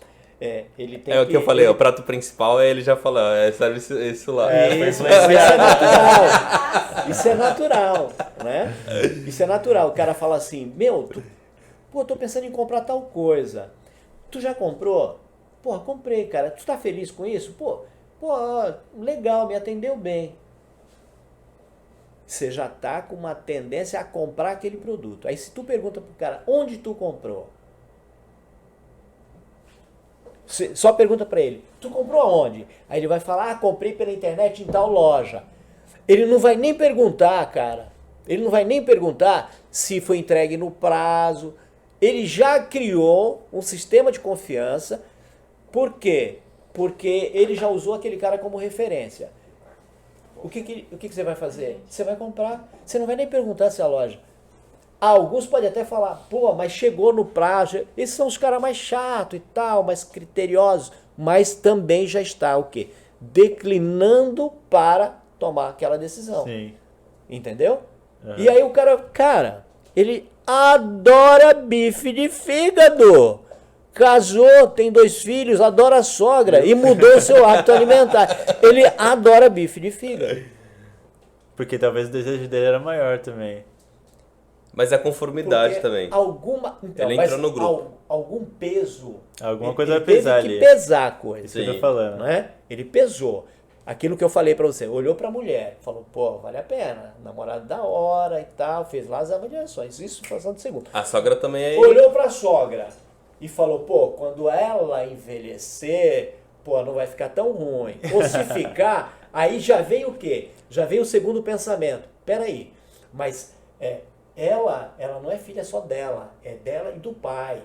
Ele tem
É o que eu falei, o prato principal, ele já falou, serve isso lá.
Isso é natural. Isso é natural, né? Isso é natural. O cara fala assim, tô pensando em comprar tal coisa. Tu já comprou? Pô, comprei, cara. Tu tá feliz com isso? Pô, legal, me atendeu bem. Você já tá com uma tendência a comprar aquele produto. Aí se tu pergunta pro cara, onde tu comprou? Você só pergunta para ele, tu comprou aonde? Aí ele vai falar, comprei pela internet em tal loja. Ele não vai nem perguntar, cara. Ele não vai nem perguntar se foi entregue no prazo. Ele já criou um sistema de confiança. Por quê? Porque ele já usou aquele cara como referência. O que você vai fazer? Você vai comprar. Você não vai nem perguntar se é a loja. Alguns podem até falar, mas chegou no prazo. Esses são os caras mais chatos e tal, mais criteriosos. Mas também já está o quê? Declinando para tomar aquela decisão.
Sim.
Entendeu? E aí o cara, ele adora bife de fígado. Casou, tem 2 filhos, adora a sogra e mudou o seu hábito alimentar. Ele adora bife de fígado.
Porque talvez o desejo dele era maior também.
Mas a conformidade
Porque
também.
Ele
entrou no grupo.
Algum peso.
Alguma coisa vai pesar ali.
Ele teve que pesar a coisa.
Isso que eu tô falando.
Não é? Ele pesou. Aquilo que eu falei pra você, olhou pra mulher, falou, vale a pena, namorado da hora e tal, fez lá as avaliações, isso passando de segundo.
A sogra também é...
Olhou pra sogra e falou, quando ela envelhecer, não vai ficar tão ruim. Ou se ficar, aí já veio o quê? Já veio o segundo pensamento. Peraí, mas ela não é filha só dela, é dela e do pai.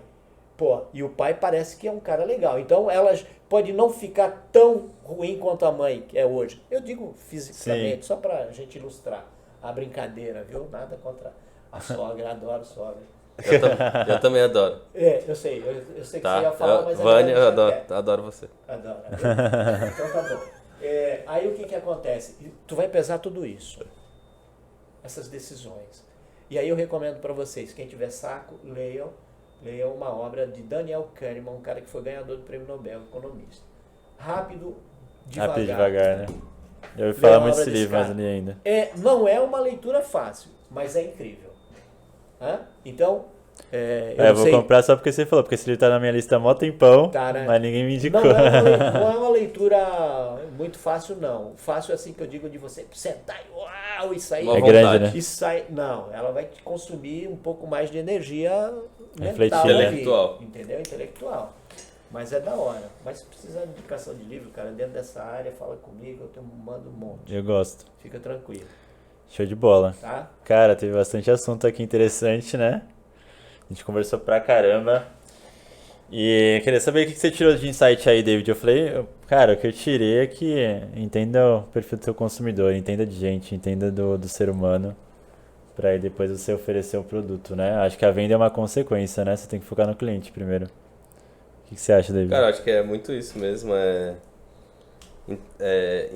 E o pai parece que é um cara legal. Então ela pode não ficar tão ruim quanto a mãe que é hoje. Eu digo fisicamente, só pra gente ilustrar a brincadeira, viu? Nada contra a sogra, adoro sogra.
Eu também adoro.
Eu sei que você ia falar, mas...
Vânia, eu adoro você.
Adoro. Então tá bom. Aí o que acontece? Tu vai pesar tudo isso. Essas decisões. E aí eu recomendo pra vocês, quem tiver saco, leiam uma obra de Daniel Kahneman, um cara que foi ganhador do Prêmio Nobel, economista. Rápido, devagar.
né? Eu ouvi falar muito desse livro, mas não li ainda.
Não é uma leitura fácil, mas é incrível. Então,
eu vou comprar só porque você falou, porque esse livro tá na minha lista há mó tempão,
né?
mas ninguém me indicou.
Não é uma leitura muito fácil, não. Fácil é assim que eu digo de você sentar e sair.
É grande, né?
E sai, não, ela vai te consumir um pouco mais de energia
refletiva,
intelectual.
Entendeu? Intelectual. Mas é da hora. Mas se precisar de indicação de livro, cara, dentro dessa área, fala comigo, eu mando um monte.
Eu gosto.
Fica tranquilo.
Show de bola.
Tá?
Cara, teve bastante assunto aqui interessante, né? A gente conversou pra caramba. E queria saber o que você tirou de insight aí, David. Eu falei, cara, o que eu tirei é que entenda o perfil do seu consumidor, entenda de gente, entenda do ser humano, pra aí depois você oferecer o produto, né? Acho que a venda é uma consequência, né? Você tem que focar no cliente primeiro. O que você acha, David?
Cara, acho que é muito isso mesmo,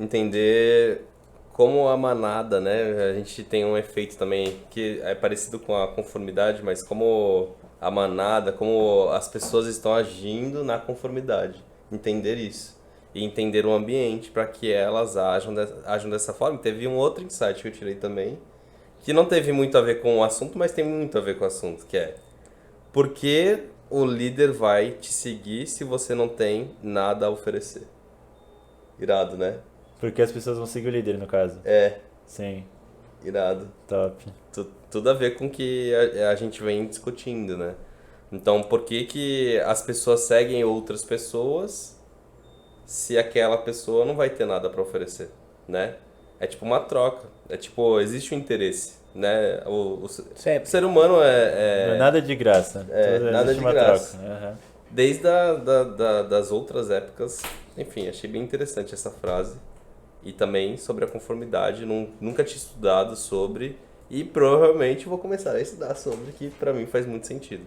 entender como a manada, né? A gente tem um efeito também que é parecido com a conformidade, mas como a manada, como as pessoas estão agindo na conformidade. Entender isso. E entender o ambiente para que elas ajam dessa forma. Teve um outro insight que eu tirei também, que não teve muito a ver com o assunto, mas tem muito a ver com o assunto, que é: por que o líder vai te seguir se você não tem nada a oferecer? Irado, né?
Porque as pessoas vão seguir o líder, no caso. Sim.
Irado.
Top.
Tudo a ver com o que a gente vem discutindo, né? Então, por que as pessoas seguem outras pessoas se aquela pessoa não vai ter nada para oferecer, né? É tipo uma troca. É tipo, existe um interesse, né? O ser humano
Não é nada de graça.
Nada de
uma
graça.
troca.
Desde das outras épocas. Enfim, achei bem interessante essa frase. E também sobre a conformidade. Nunca tinha estudado sobre. E provavelmente vou começar a estudar sobre, que pra mim faz muito sentido.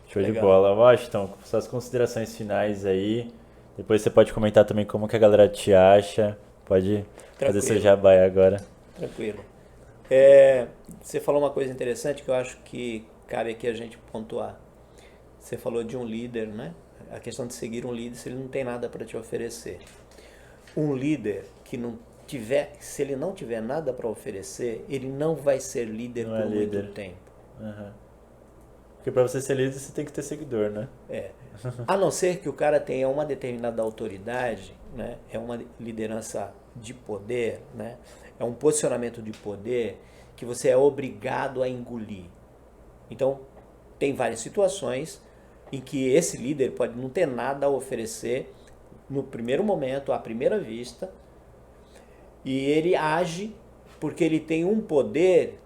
Show de bola. Washington, suas considerações finais aí. Depois você pode comentar também como que a galera te acha. Pode fazer seu jabá aí agora.
Tranquilo. Você falou uma coisa interessante que eu acho que cabe aqui a gente pontuar. Você falou de um líder, né? A questão de seguir um líder se ele não tem nada para te oferecer. Um líder que não tiver, se ele não tiver nada para oferecer, ele não vai ser líder
Não é
por
líder.
muito tempo.
Aham. Porque pra você ser líder, você tem que ter seguidor, né?
A não ser que o cara tenha uma determinada autoridade, né? É uma liderança de poder, né? É um posicionamento de poder que você é obrigado a engolir. Então, tem várias situações em que esse líder pode não ter nada a oferecer no primeiro momento, à primeira vista, e ele age porque ele tem um poder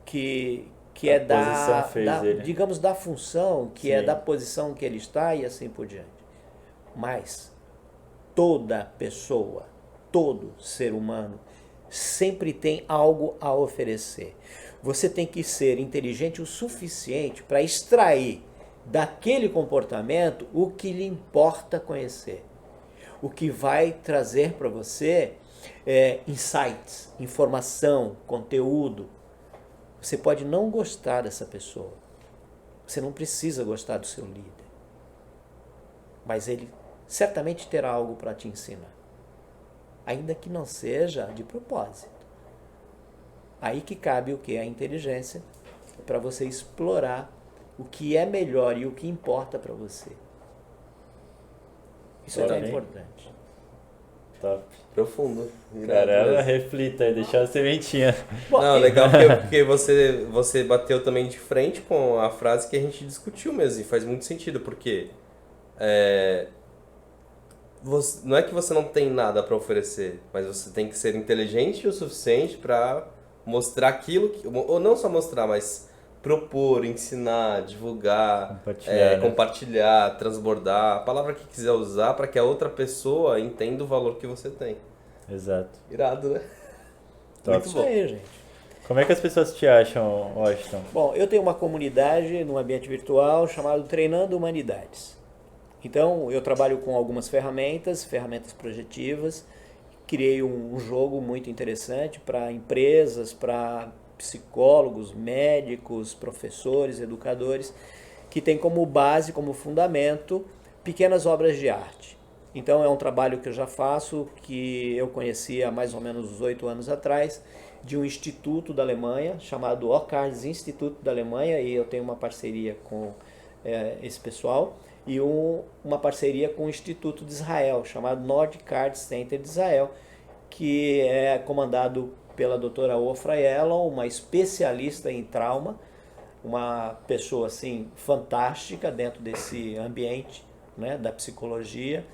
que é
posição fez ele.
digamos, da função, que é
Sim.
da posição que ele está e assim por diante. Mas toda pessoa, todo ser humano, sempre tem algo a oferecer. Você tem que ser inteligente o suficiente para extrair daquele comportamento o que lhe importa conhecer. O que vai trazer para você insights, informação, conteúdo. Você pode não gostar dessa pessoa. Você não precisa gostar do seu líder. Mas ele certamente terá algo para te ensinar. Ainda que não seja de propósito. Aí que cabe o que? A inteligência para você explorar o que é melhor e o que importa para você. Isso é
Top.
importante.
Top.
Profundo. Irado
Caramba,
mesmo.
reflita aí, deixar a sementinha.
Não, legal porque você bateu também de frente com a frase que a gente discutiu mesmo, e faz muito sentido, porque não é que você não tem nada para oferecer, mas você tem que ser inteligente o suficiente para mostrar aquilo, ou não só mostrar, mas propor, ensinar, divulgar,
Compartilhar, né?
compartilhar, transbordar, a palavra que quiser usar para que a outra pessoa entenda o valor que você tem.
Exato.
Irado, né?
Top.
Muito
Isso
bom.
aí, gente.
Como é que as pessoas te acham, Washington?
Bom, eu tenho uma comunidade num ambiente virtual chamado Treinando Humanidades. Então, eu trabalho com algumas ferramentas projetivas. Criei um jogo muito interessante para empresas, para psicólogos, médicos, professores, educadores, que tem como base, como fundamento, pequenas obras de arte. Então, é um trabalho que eu já faço, que eu conheci há mais ou menos 8 anos atrás, de um instituto da Alemanha, chamado Ocards Instituto da Alemanha, e eu tenho uma parceria com esse pessoal, e uma parceria com o Instituto de Israel, chamado Nordic Art Center de Israel, que é comandado pela doutora Ofra Yellon, uma especialista em trauma, uma pessoa assim fantástica dentro desse ambiente, né, da psicologia.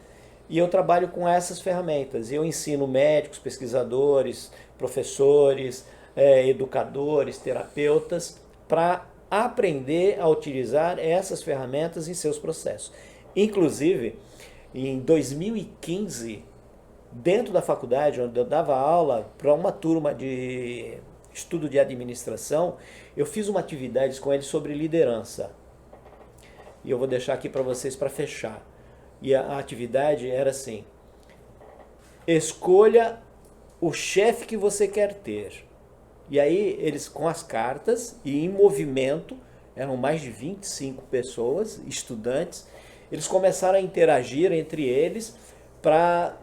E eu trabalho com essas ferramentas. Eu ensino médicos, pesquisadores, professores, educadores, terapeutas, para aprender a utilizar essas ferramentas em seus processos. Inclusive, em 2015, dentro da faculdade, onde eu dava aula para uma turma de estudo de administração, eu fiz uma atividade com eles sobre liderança. E eu vou deixar aqui para vocês para fechar. E a atividade era assim: escolha o chefe que você quer ter. E aí eles, com as cartas e em movimento, eram mais de 25 pessoas, estudantes, eles começaram a interagir entre eles para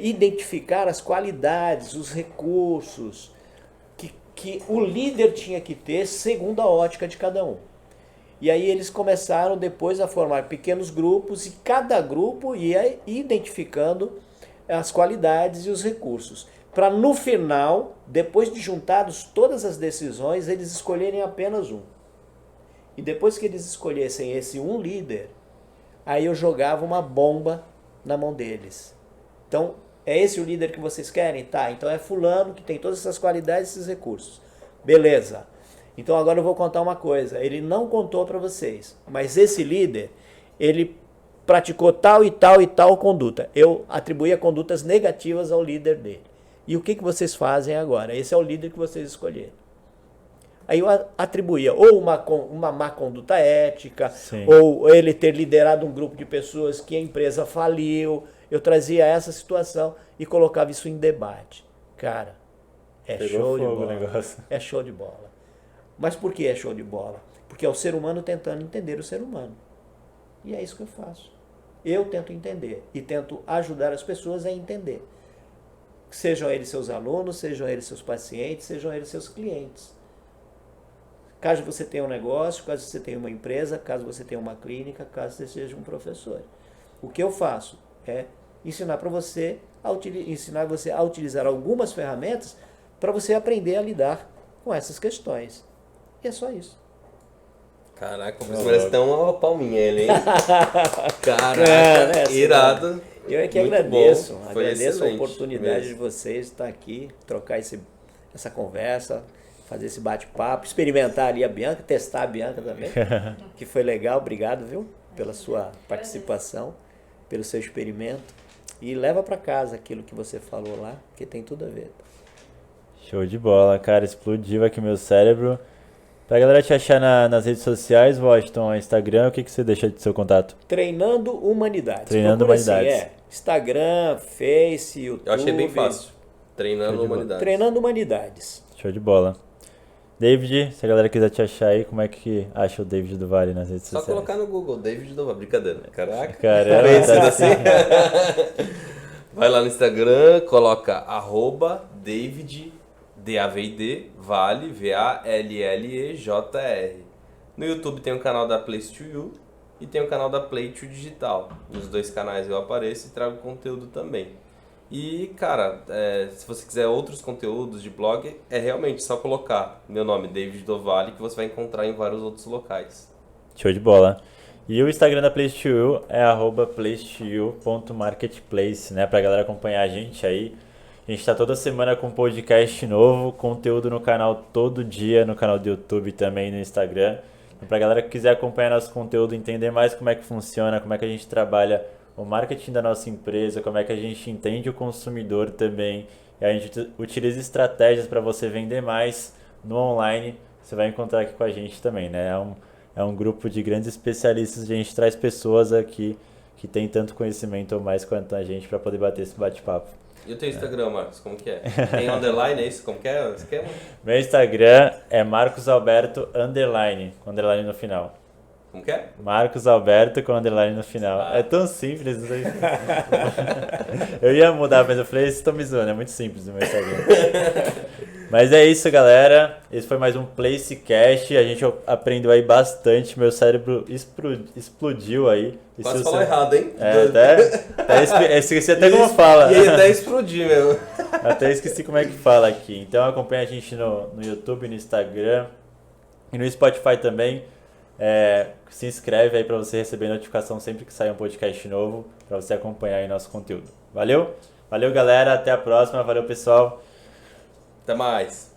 identificar as qualidades, os recursos que o líder tinha que ter segundo a ótica de cada um. E aí eles começaram depois a formar pequenos grupos e cada grupo ia identificando as qualidades e os recursos. Para no final, depois de juntados todas as decisões, eles escolherem apenas um. E depois que eles escolhessem esse um líder, aí eu jogava uma bomba na mão deles. Então, é esse o líder que vocês querem? Tá, então é fulano que tem todas essas qualidades e esses recursos. Beleza. Então agora eu vou contar uma coisa. Ele não contou para vocês, mas esse líder, ele praticou tal e tal e tal conduta. Eu atribuía condutas negativas ao líder dele. E o que vocês fazem agora? Esse é o líder que vocês escolheram. Aí eu atribuía ou uma má conduta ética,
Sim.
ou ele ter liderado um grupo de pessoas que a empresa faliu. Eu trazia essa situação e colocava isso em debate. Cara,
Pegou
show de
fogo o
bola.
negócio.
É show de bola. Mas por que é show de bola? Porque é o ser humano tentando entender o ser humano. E é isso que eu faço. Eu tento entender e tento ajudar as pessoas a entender. Sejam eles seus alunos, sejam eles seus pacientes, sejam eles seus clientes. Caso você tenha um negócio, caso você tenha uma empresa, caso você tenha uma clínica, caso você seja um professor. O que eu faço é ensinar você a utilizar algumas ferramentas para você aprender a lidar com essas questões. E é só isso.
Caraca, você merece até uma palminha ele, hein? Caraca,
né,
irado.
Eu é que
Muito
agradeço.
bom. Foi
Agradeço a
excelente
oportunidade
mesmo.
de vocês estar aqui, trocar essa conversa, fazer esse bate-papo, experimentar ali a Bianca, testar a Bianca também, que foi legal. Obrigado, viu, pela sua participação, pelo seu experimento. E leva para casa aquilo que você falou lá, que tem tudo a ver.
Show de bola, cara. Explodiu aqui meu cérebro. Pra galera te achar nas redes sociais, Washington, Instagram, o que você deixa de seu contato?
Treinando Humanidades.
Treinando
Procura
Humanidades.
Assim, Instagram, Face, YouTube.
Eu achei bem fácil. Treinando Humanidades.
Treinando Humanidades.
Show de bola. David, se a galera quiser te achar aí, como é que acha o David do Vale nas redes
Só
sociais?
colocar no Google, David do Vale. Brincadeira. Caraca.
Caramba,
Conhecido
tá
assim. Vai lá no Instagram, coloca @David, D-A-V-I-D, Vale, V-A-L-L-E-J-R. No YouTube tem o canal da Place to You e tem o canal da Play to Digital. Nos dois canais eu apareço e trago conteúdo também. E, cara, se você quiser outros conteúdos de blog, é realmente só colocar meu nome, David Dovale, que você vai encontrar em vários outros locais.
Show de bola. E o Instagram da Place to You é @placetoyou.marketplace, né? Pra galera acompanhar a gente aí. A gente tá toda semana com podcast novo, conteúdo no canal todo dia, no canal do YouTube também, no Instagram. Então, pra galera que quiser acompanhar nosso conteúdo, entender mais como é que funciona, como é que a gente trabalha o marketing da nossa empresa, como é que a gente entende o consumidor também, e a gente utiliza estratégias para você vender mais no online, você vai encontrar aqui com a gente também, né? É um grupo de grandes especialistas, a gente traz pessoas aqui que tem tanto conhecimento ou mais quanto a gente para poder bater esse bate-papo.
E o teu Instagram, Marcos, como que é? Tem underline, é isso? Como que é o esquema?
Meu Instagram é marcosalberto_, com underline no final.
Como que é?
Marcos Alberto com underline no final. É tão simples. Não sei. Eu ia mudar, mas eu falei, vocês estão me zoando, é muito simples o meu Instagram. Mas é isso, galera. Esse foi mais um Placecast. A gente aprendeu aí bastante. Meu cérebro explodiu aí. E
Quase
se
falou
você-
errado, hein?
até esqueci até como fala.
E aí até explodir mesmo.
Até esqueci como é que fala aqui. Então acompanha a gente no YouTube, no Instagram e no Spotify também. Se inscreve aí para você receber notificação sempre que sair um podcast novo, para você acompanhar aí nosso conteúdo. Valeu? Valeu, galera. Até a próxima. Valeu, pessoal.
Até mais.